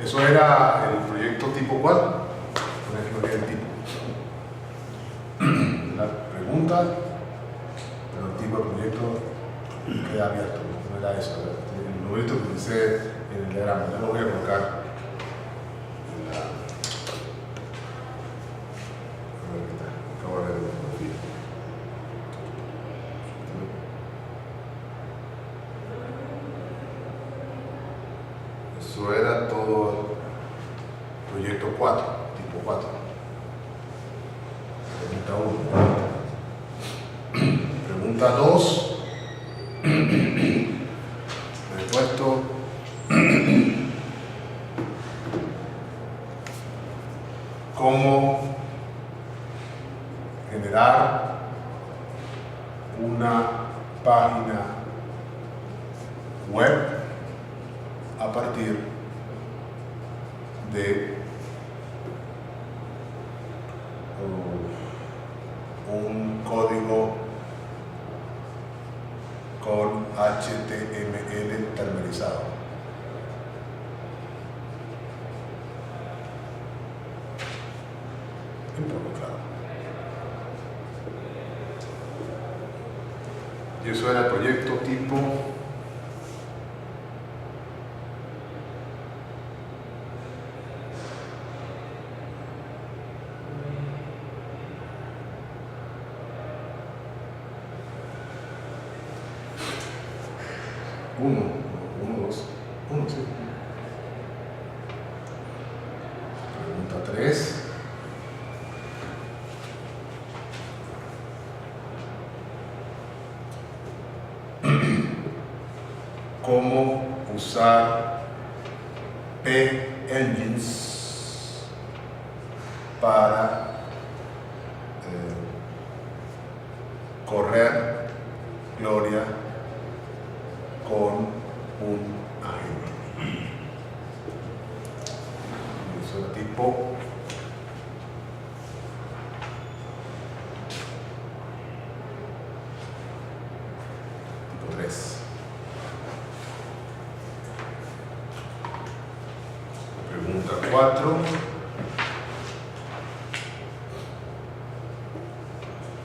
Eso era el proyecto tipo ¿cuál? Aquí no había el tipo. La pregunta, pero el tipo de proyecto queda abierto, no era eso. El numerito que utilicé en el diagrama, ya lo voy a colocar. Eso era todo proyecto 4, tipo 4. Pregunta 1. Pregunta 2. Me he puesto cómo generar una página web a partir de un código con HTML terminalizado. Un poco claro. Y eso era el proyecto tipo uno, sí. Pregunta 3. ¿Cómo usar P-Engines para correr Gloria con un agente? Eso es tipo tipo 3. Pregunta 4.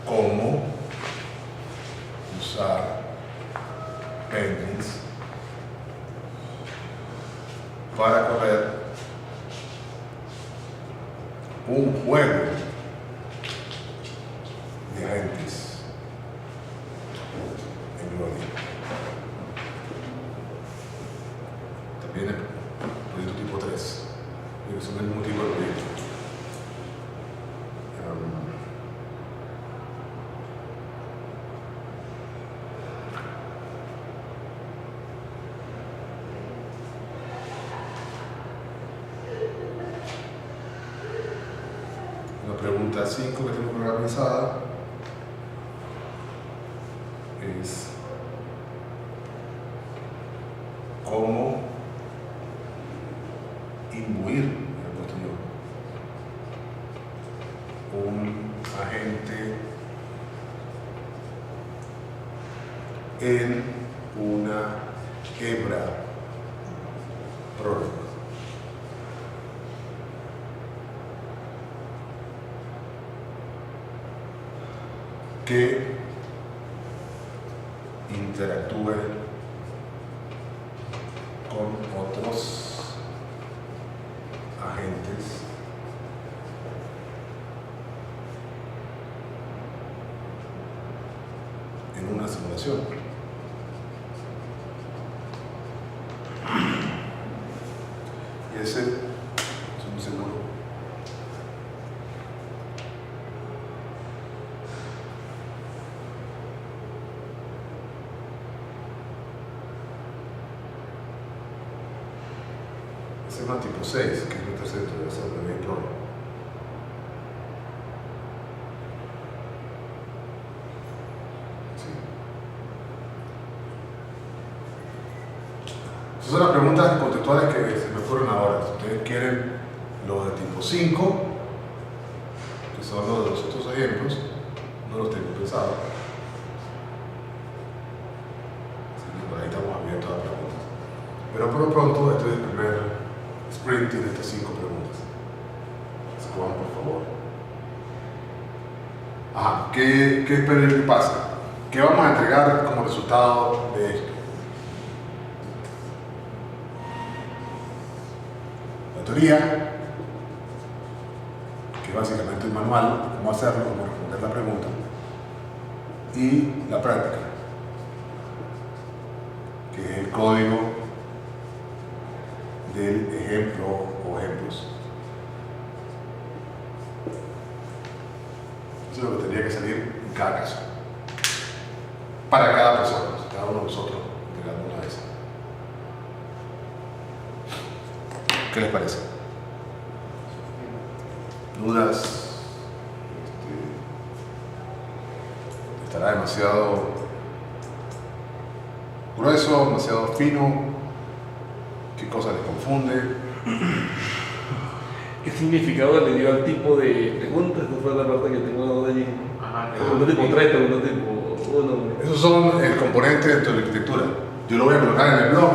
¿Cómo usar Pendings para correr un juego de agentes en Gloria? También el proyecto tipo 3, que son el mismo tipo de proyecto. La pregunta 5 que tengo organizada es cómo imbuir, me he puesto yo, un agente en una hebra prórroga. que interactúe con otros agentes en una simulación. Y ese es un seguro. Ese es una tipo 6, que es el tercer de esa de Pro. Sí. Esas son las preguntas contextuales que se me fueron ahora. Si ustedes quieren los de tipo 5, que son los de los otros ejemplos, no los tengo pensados. Así que por ahí estamos abiertos a preguntas. Pero por lo pronto, este es el primer sprint de estas 5 preguntas. Así que vamos, por favor. Ajá, ¿qué espero que pase? ¿Qué vamos a entregar como resultado de esto? La teoría, que es básicamente un manual, cómo hacerlo, cómo responder la pregunta, y la práctica, que es el código del ejemplo o ejemplos. Eso es lo que tendría que salir en cada caso, para cada persona, cada uno de nosotros, de cada una de esas. ¿Qué les parece? ¿Dudas? ¿Estará demasiado grueso, demasiado fino? ¿Qué cosa les confunde? ¿Qué significado le dio al tipo de preguntas? Esta fue la parte que tengo la duda allí. Ajá, Pregunta tipo 3, pregunta tipo 1. Esos son el componente dentro de la arquitectura. Yo lo voy a colocar en el blog.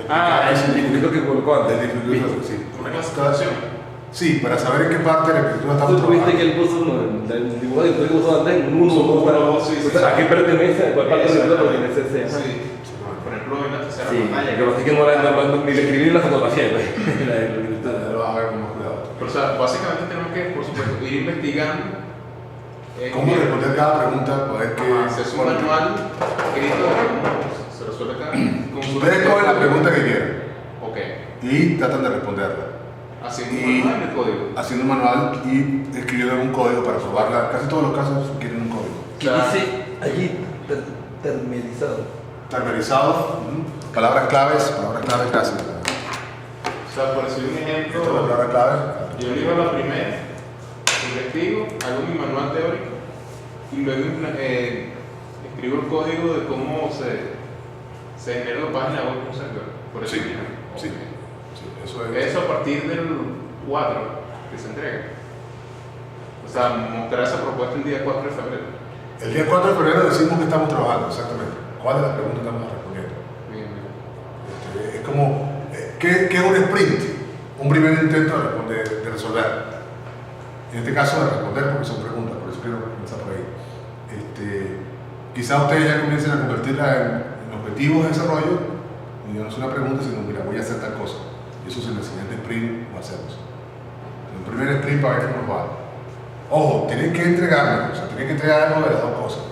Es lo que colocó antes. Del arquitectura, sí. una clasificación. Sí, para saber en qué parte de la arquitectura estamos Tú viste que trabajando. él puso el dibujo que tú puso antes en 1, 2, Sí, sí, ¿a qué pertenece? ¿A cuál parte de la arquitectura pertenece? Sí. Por ejemplo, en la tercera Sí, pantalla. lo que pasa es que no era ni describir la fotografía, pues. La de la arquitectura. Ya lo vas a ver con más cuidado. Pero, o sea, básicamente tenemos que, por supuesto, ir investigando. ¿Cómo responder cada pregunta? Poder que. Hacer un manual escrito de cómo se resuelve cada. Ustedes cogen la pregunta que quieran Ok. y tratan de responderla. Haciendo Y- un manual en el código. Haciendo un manual y escribiendo un código para probarla. Casi todos los casos quieren un código. ¿Qué dice allí terminalizado? Terminalizado, palabras claves casi. O sea, por decir un Esta es la ejemplo, palabra clave. yo elijo la primera, investigo, hago mi manual teórico y luego escribo el código de cómo se genera la página web con un servidor. Por Sí, decir un ejemplo. sí. Ok. Sí, eso es. Eso a partir del 4 que se entrega. O sea, mostrar esa propuesta el día 4 de febrero. El día 4 de febrero decimos que estamos trabajando, exactamente. ¿Cuál de las preguntas estamos respondiendo? Bien, bien. Es como, ¿qué es un sprint? Un primer intento de responder, de resolver. En este caso de responder porque son preguntas, por eso quiero comenzar por ahí. Quizás ustedes ya comiencen a convertirla en objetivos de desarrollo, y no es una pregunta, sino, mira, voy a hacer tal cosa. Y eso en el siguiente sprint lo hacemos. En el primer sprint para ver cómo nos va. Ojo, tienen que entregarlo, o sea, tienen que entregar algo de las dos cosas.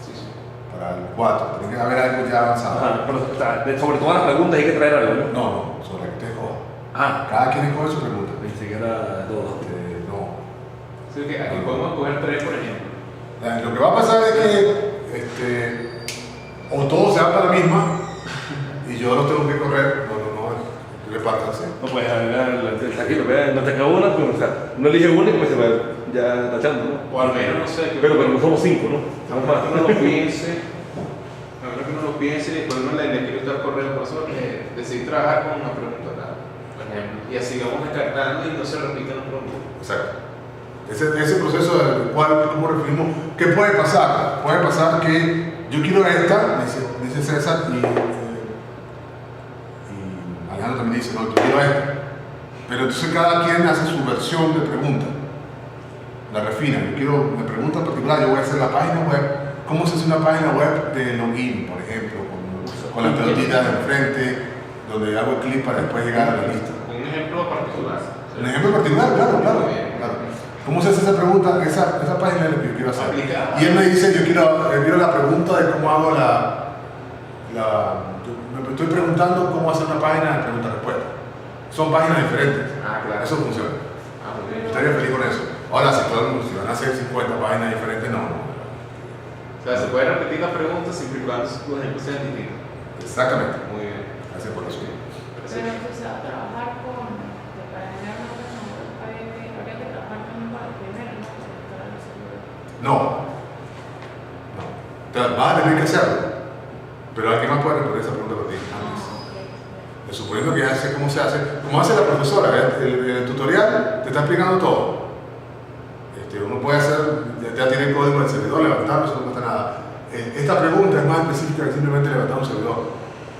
Sí, sí. Para el 4, tiene que haber algo ya avanzado. Ajá, pero, o sea, sobre todas las preguntas hay que traer algo, ¿no? No, sobre la que ustedes cojan. Ah, Cada quien escoge su pregunta. pensé que era todo. No. Así que aquí podemos coger 3, por ejemplo. Lo que va a pasar es que o todos se van para la misma y yo los tengo que correr. No, repártanse. No, pues aquí lo vea, no te queda una, pues, o sea, no elige una y pues se va ya tachando, ¿no? O al menos, no sé. Pero no somos 5, ¿no? A Somos menos que uno más. lo piense. A menos que uno lo piense y después uno le quiere dar correo. Por eso decidí trabajar con una pregunta, por ejemplo. Y así vamos descartando y no se repiten los problemas. Exacto. Ese proceso del cual, ¿cómo referimos? ¿Qué puede pasar? Puede pasar que yo quiero esta, dice César, y Alejandro también dice, no, yo quiero esta. Pero entonces cada quien hace su versión de pregunta. la refinan. Me pregunto en particular, yo voy a hacer la página web. ¿Cómo se hace una página web de login, por ejemplo? Con las pelotitas de enfrente, donde hago el clic para después llegar a la lista. Un ejemplo particular. Un ejemplo particular, claro. ¿Cómo se hace esa pregunta? Esa página es lo que yo quiero hacer. Y él me dice, yo quiero la pregunta de cómo hago me estoy preguntando cómo hacer una página de pregunta-respuesta. Son páginas diferentes. Ah, claro. Eso funciona. Ah, muy bien. Estaría feliz con eso. Ahora, si van a hacer 50 páginas diferentes, no. O sea, se puede repetir la pregunta siempre y cuando los ejemplos sean distintos. Exactamente. Muy bien. Gracias por eso. Pero entonces a trabajar para generar una página web habría que trabajar también para el primero, ¿no? Para estar en el servidor. No. Vas a tener que hacerlo. Pero alguien más puede responder esa pregunta para ti antes. Suponiendo que ya sé cómo se hace. Como hace la profesora, el tutorial te está explicando todo. Uno puede hacer, ya tiene el código del servidor, levantarlo, eso no cuesta nada. Esta pregunta es más específica que simplemente levantar un servidor.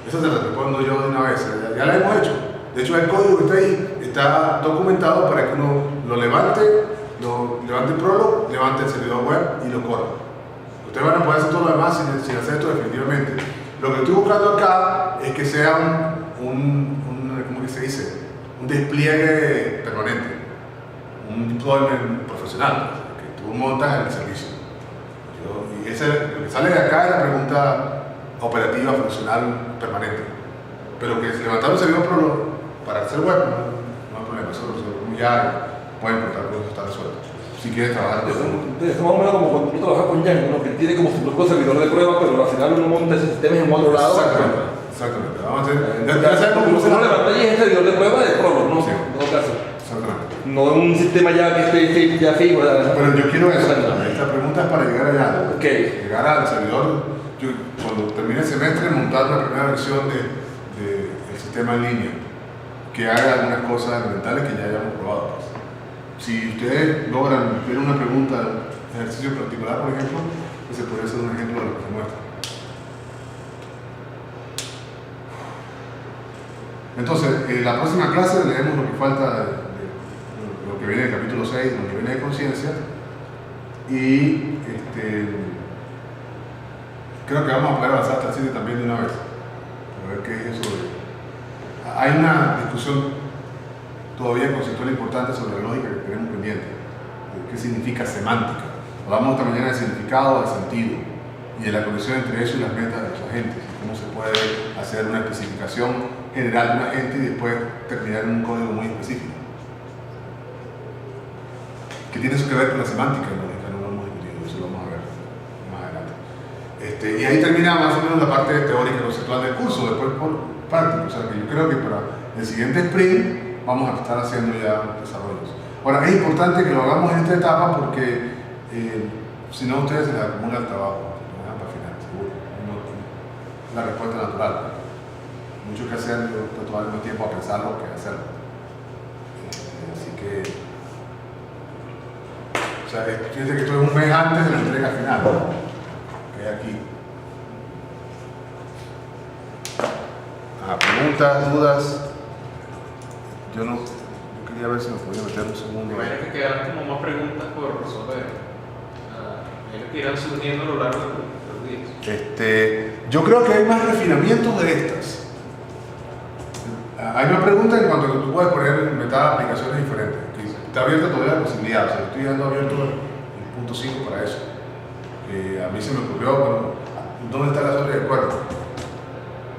Esa se la respondo yo de una vez, ya la hemos hecho. De hecho, el código que está ahí está documentado para que uno lo levante el Prolog, levante el servidor web y lo corra. Ustedes van a poder hacer todo lo demás sin hacer esto definitivamente. Lo que estoy buscando acá es que sea ¿cómo que se dice? Un despliegue permanente, un deployment profesional, que tú montas en el servicio. Y lo que sale de acá es la pregunta operativa, funcional, permanente. Pero que levantar un servidor para hacer web, no hay problema, eso ya pueden contar con eso, está resuelto. Si quieres trabajar en eso. Es más o menos como cuando uno trabaja con Django, ¿no? Que tiene como su propio servidor de prueba, pero al final uno monta esos sistemas en otro lado. Exactamente. Vamos a hacer. Ya sabes cómo uno levanta allí es el servidor de prueba de Prolog, ¿no? Sí. En todo caso. Exactamente. No un sistema ya que esté ya fijo. Pero yo quiero eso. Esta pregunta es para llegar allá. Ok. Llegar al servidor. Cuando termine el semestre, montar la primera versión del sistema en línea que haga algunas cosas elementales que ya hayamos probado. Si ustedes logran ver una pregunta, un ejercicio particular, por ejemplo, ese podría ser un ejemplo de lo que se muestra. Entonces, la próxima clase leemos lo que falta de lo que viene del capítulo 6, lo que viene de conciencia, y creo que vamos a poder avanzar hasta el 7 también de una vez, a ver qué es eso. Hay una discusión todavía conceptual importante sobre la lógica que tenemos pendiente, qué significa semántica. Hablamos esta mañana de significado, de sentido, y de la conexión entre eso y las metas de los agentes, y cómo se puede hacer una especificación general de un agente y después terminar en un código muy específico. ¿Qué tiene eso que ver con la semántica lógica? No lo hemos discutido, eso lo vamos a ver más adelante. Y ahí termina más o menos la parte teórica y conceptual del curso, después por práctico. O sea que yo creo que para el siguiente sprint vamos a estar haciendo ya desarrollos. Ahora, es importante que lo hagamos en esta etapa porque si no, a ustedes se les acumula el trabajo, lo dejan para el final, seguro. La respuesta natural. Mucho que hacer, yo estoy tomando más tiempo a pensarlo que a hacerlo. Así que, o sea, fíjense que esto es un mes antes de la entrega final, que hay aquí. Preguntas, dudas. Yo quería ver si me podía meter un segundo. Me imagino que quedarán como más preguntas por resolver. Me imagino que irán surgiendo a lo largo de los días. Yo creo que hay más refinamientos de estas. Hay más preguntas en cuanto a que tú puedes poner meter aplicaciones diferentes. Que está abierta todavía la posibilidad. O sea, estoy dando abierto el punto 5 para eso. A mí se me ocurrió, bueno, ¿dónde está la zona de acuerdo?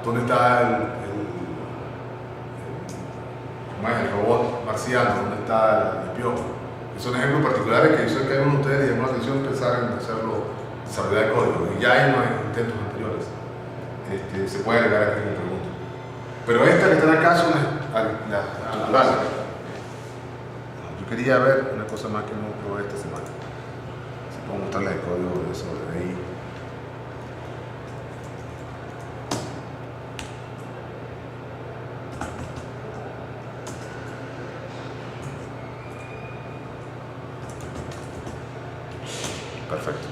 ¿Dónde está el robot marciano? ¿Dónde está el piojo? Son ejemplos particulares que yo sé que hay uno de ustedes y llamó la atención pensar en hacerlo, desarrollar el código. Y ya hay unos intentos anteriores. Se puede agregar aquí como pregunta. Pero esta que están acá son las estructurales. Yo quería ver una cosa más que no probé esta semana. Si puedo mostrarles el código de eso de ahí. Perfecto.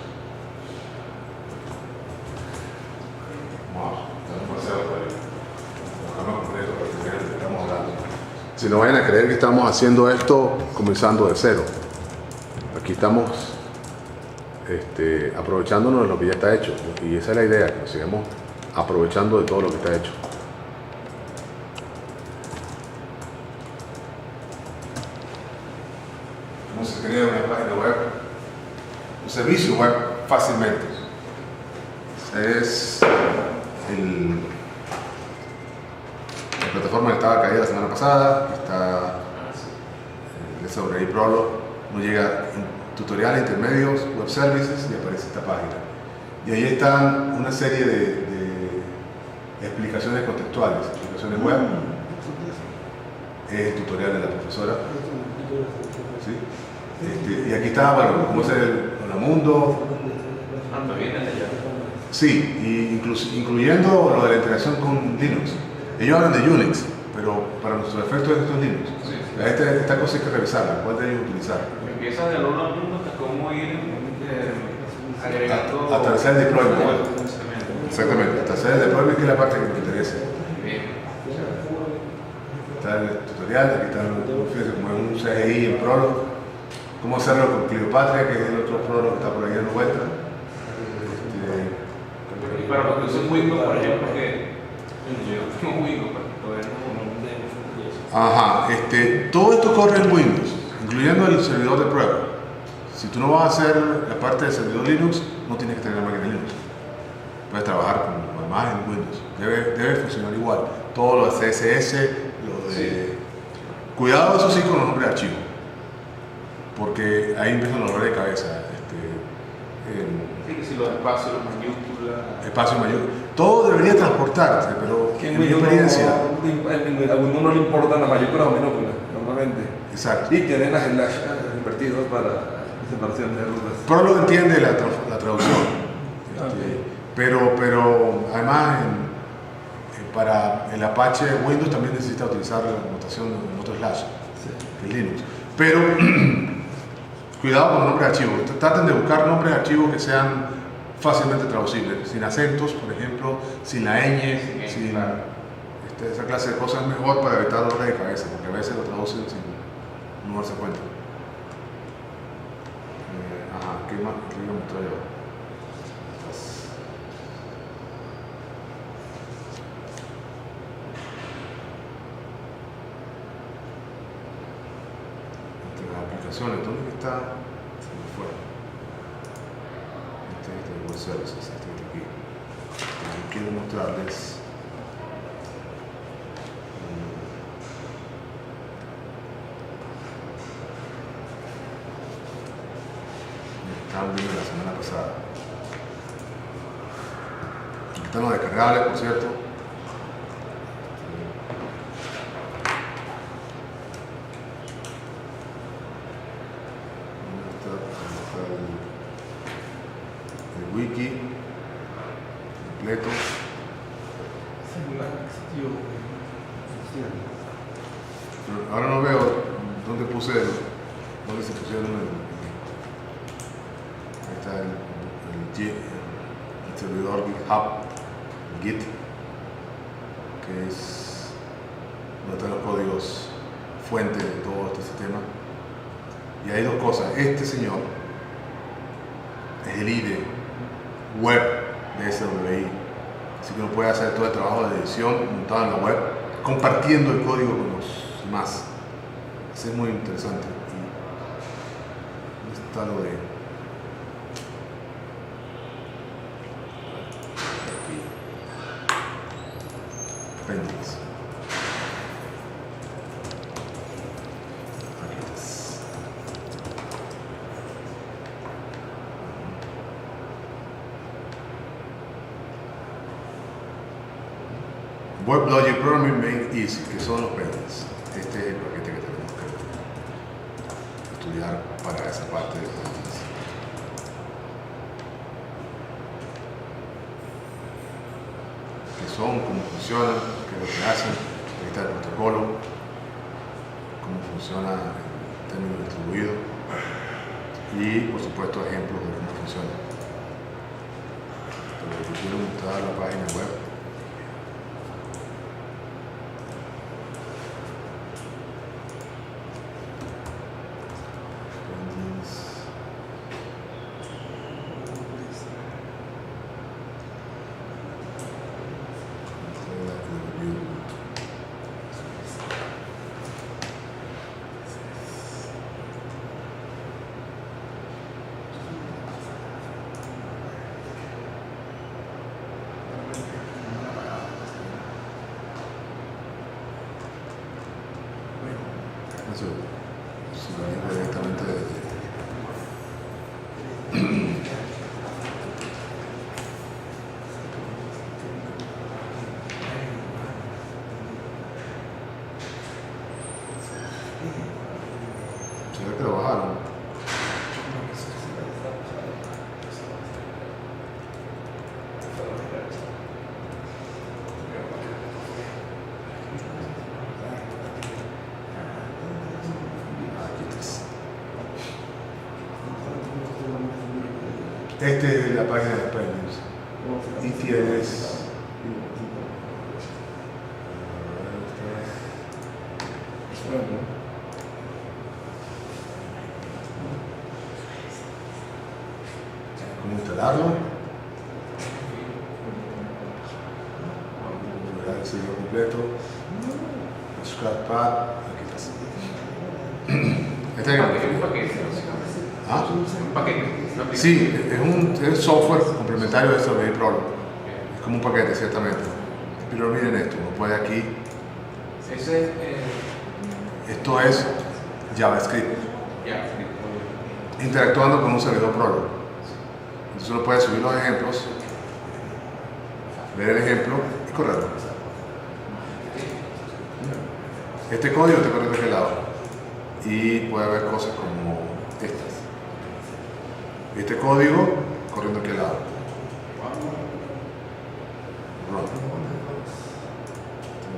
Si no vayan a creer que estamos haciendo esto comenzando de cero. Aquí. estamos aprovechándonos de lo que ya está hecho. Y esa es la idea, que nos sigamos aprovechando de todo lo que está hecho. ¿Cómo se crea una página web? Un servicio web fácilmente. Es la plataforma que estaba caída la semana pasada, está sobre ahí Prolog, uno llega en tutoriales intermedios, web services y aparece esta página. Y ahí están una serie de explicaciones contextuales, explicaciones web, el tutorial de la profesora. ¿Sí? Y aquí está, bueno, cómo hacer el Mundo. Sí, y incluyendo lo de la integración con Linux. Ellos hablan de Unix, pero para nuestros efectos esto es Linux. Sí. Esta cosa hay que revisarla, ¿cuál de ellos utilizar? Empieza del 1 al mundo hasta cómo ir agregando... Hasta hacer el deployment. Exactamente. Exactamente, hasta hacer el deployment, que es la parte que me interesa. Bien. Está el tutorial, aquí está como un CGI en Prolog, cómo hacerlo con Cleopatra, que es el otro Prolog que está por ahí dando vuelta. Y para los que usan Windows, por ejemplo, que yo tengo Windows, para poder Ajá, todo esto corre en Windows, incluyendo el servidor de prueba. Si tú no vas a hacer la parte del servidor Linux, no tienes que tener la máquina Linux. Puedes trabajar con lo demás en Windows. Debe funcionar igual. Todo lo de CSS, lo de... Sí. Cuidado, eso sí, con los nombres de archivo. Porque ahí empiezan los dolores de cabeza. Sí, que si los espacios, los mayúsculas... Espacio mayor. Todo debería transportarse, pero Que en mi experiencia... a uno no le importan las mayúsculas o minúsculas, normalmente. Exacto. Y tienen las slash invertidos para separación de rutas. Prolog entiende la traducción. Pero además para el Apache Windows también necesita utilizar la notación en otro slash, que es Linux. Pero cuidado con los nombres de archivos. Traten de buscar nombres de archivos que sean fácilmente traducibles, sin acentos, por ejemplo, sin la ñ, sin esa clase de cosas es mejor para evitar dolores de cabeza, porque a veces lo traducen sin no darse cuenta. ¿Qué más? ¿Qué iba a mostrar yo? Las aplicaciones, ¿dónde está? Se me fue. Este de Web Services, este de aquí. Yo quiero mostrarles estaban viendo la semana pasada. Aquí están los descargables, por cierto. ¿Dónde está el wiki completo? Pero ahora no veo dónde puse dónde se pusieron ahí está el servidor GitHub, Git, que es donde están los códigos fuente de todo este sistema. Y hay dos cosas. Este señor es el IDE web de SWI, así que uno puede hacer todo el trabajo de edición montado en la web, compartiendo el código con los demás. Eso es muy interesante. ¿Dónde está lo de...? Appendix. Aquí es. WebLogic Programming Made Easy, que son los pendings. Este es el paquete que tenemos que estudiar para esa parte de pendings. ¿Qué son? ¿Cómo funcionan? ¿Qué es lo que hacen? Ahí está el protocolo. Cómo funciona en términos distribuidos. Y, por supuesto, ejemplos de cómo funciona. Pero yo quiero mostrar la página web. Sí, sí, directamente se ve que lo bajaron. Esta es la página de Spendius. Y tienes. ¿Cómo instalarlo? Voy a ver el sitio completo. Scratchpad. Aquí está. Este es Un paquete. ¿Ah? Un paquete. Una aplicación. Sí, es software complementario de Survey Problem. Es como un paquete, ciertamente. Pero miren esto, uno puede aquí. Ese es. Esto es JavaScript, Ya, interactuando con un servidor Problem. Entonces uno puede subir los ejemplos, ver el ejemplo y correrlo. Este código te corre de aquel lado y puede haber cosas como estas. Este código corriendo aquí al lado. Run. Esto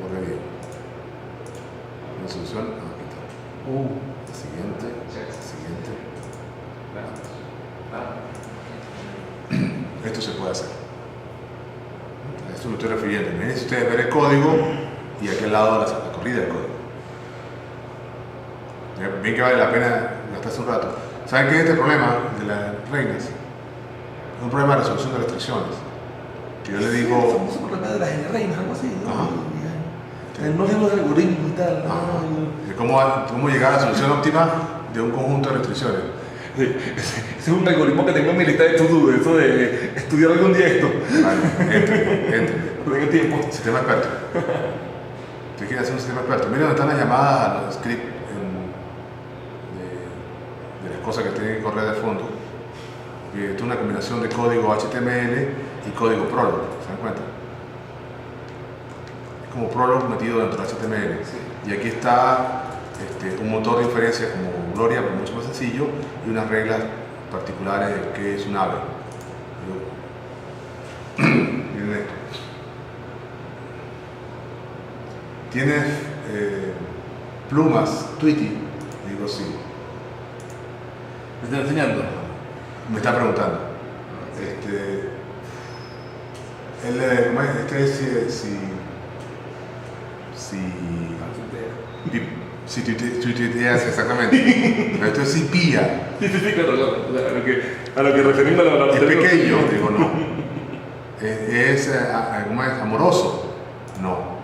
corre bien. Una solución. Aquí está. Siguiente. Siguiente. Esto se puede hacer. A esto me estoy refiriendo. Miren si ustedes ven el código y aquí al lado la corrida del código. Bien que vale la pena gastarse un rato. ¿Saben qué es este problema de las reinas? Es un problema de resolución de restricciones. Que yo le digo. El famoso problema de las reinas, algo así, ¿no? Ajá. No sé los algoritmos y tal. Ajá. ¿no? De cómo llegar a la solución óptima de un conjunto de restricciones. Sí, ese es un algoritmo que tengo en mi lista de to-do, eso de estudiar algún día esto. Vale, entre. No tengo tiempo. Sistema experto. Usted quiere hacer un sistema experto. Miren dónde están las llamadas a los scripts de las cosas que tienen que correr de fondo. Esto es una combinación de código HTML y código Prolog. ¿Se dan cuenta? Es como Prolog metido dentro de HTML. Y aquí está un motor de inferencia como Gloria, pero mucho más sencillo, y unas reglas particulares de qué es un ave. Miren esto. ¿Tienes plumas, Tweety? Digo sí. ¿Me están enseñando? Me está preguntando. ¿Cómo es? Si tuiteas exactamente. Pero esto es si pía. Sí, claro, a lo que referimos a la Es pequeño, digo no. ¿Cómo es? Amoroso, no.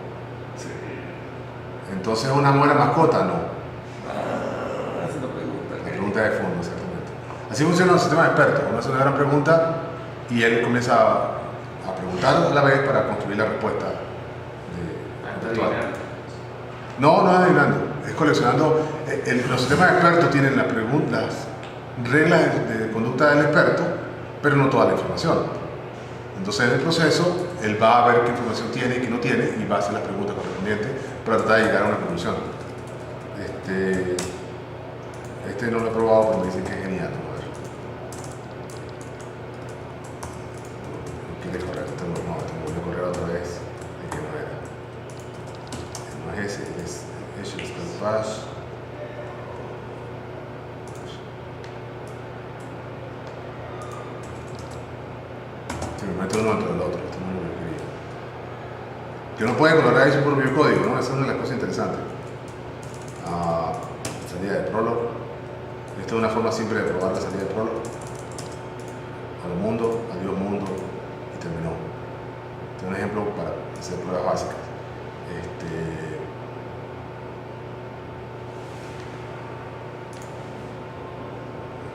Entonces, ¿una buena mascota? No. Esa es la pregunta. La pregunta de fondo, exactamente. Así funciona un sistema de expertos. Uno hace una gran pregunta y él comienza a preguntar a la vez para construir la respuesta actual. No, no es adivinando, es coleccionando. Los sistemas expertos tienen las reglas de conducta del experto, pero no toda la información. Entonces, en el proceso, él va a ver qué información tiene y qué no tiene y va a hacer las preguntas correspondientes para tratar de llegar a una conclusión. Este no lo he probado, pero me dicen que es genial. A ver. No quiere correr, voy a correr otra vez. El que no era. No es ese, es Pass. Se me mete uno dentro del otro, esto no es lo que quería. Que uno puede colocar ahí su propio código, ¿no? Esa es una de las cosas interesantes. Salida de Prolog. Esta es una forma simple de probar la salida de Prolog. Al mundo, adiós mundo, y terminó. Este es un ejemplo para hacer pruebas básicas.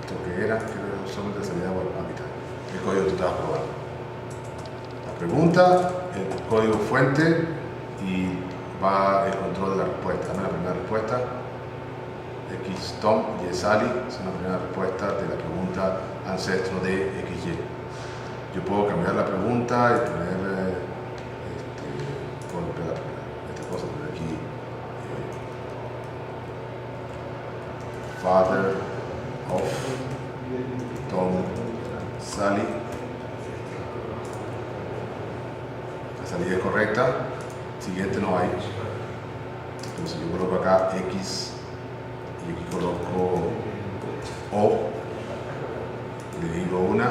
Esto que era solamente salida web hábitat. El código que tú estabas probando. La pregunta, el código fuente y va el control de la respuesta. Dame la primera respuesta. X Tom y Sally es una primera respuesta de la pregunta ancestro de XY. Yo puedo cambiar la pregunta y poner puedo pegar esta cosa, poner aquí father of Tom Sally. La salida es correcta, siguiente no hay. Entonces yo coloco acá X y aquí coloco O, le digo una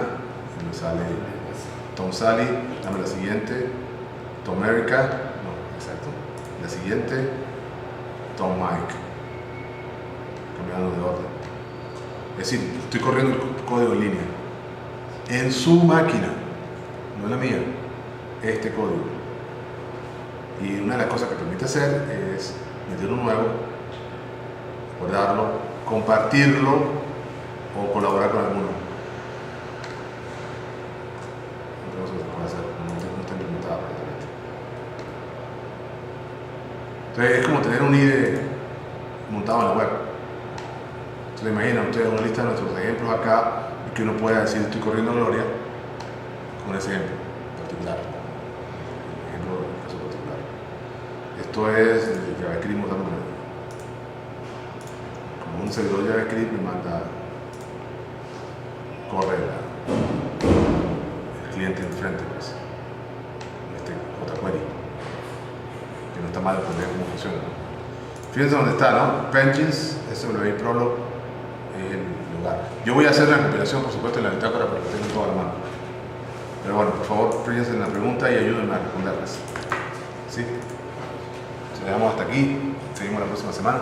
y me sale Tom Sally. Dame la siguiente, Tom America, no, exacto, la siguiente, Tom Mike, cambiando de orden. Es decir, estoy corriendo el código en línea en su máquina, no en la mía, este código. Y una de las cosas que permite hacer es meter uno nuevo, guardarlo, compartirlo o colaborar con alguno. Entonces se puede hacer, no está implementada correctamente. Entonces es como tener un IDE montado en la web. Entonces imaginen ustedes una lista de nuestros ejemplos acá y que uno pueda decir estoy corriendo Gloria con ese ejemplo particular. Ejemplo del caso particular. Esto es JavaScript montando como un servidor JavaScript me manda corre el cliente enfrente, pues, otra query, que no está mal entender cómo funciona, ¿no? Fíjense dónde está, ¿no? Pensions, SWI Prolog es el lugar. Yo voy a hacer la compilación, por supuesto, en la bitácora para que tengan toda la mano. Pero bueno, por favor, fíjense en la pregunta y ayúdenme a responderlas. ¿Sí? Entonces, dejamos hasta aquí. Seguimos la próxima semana.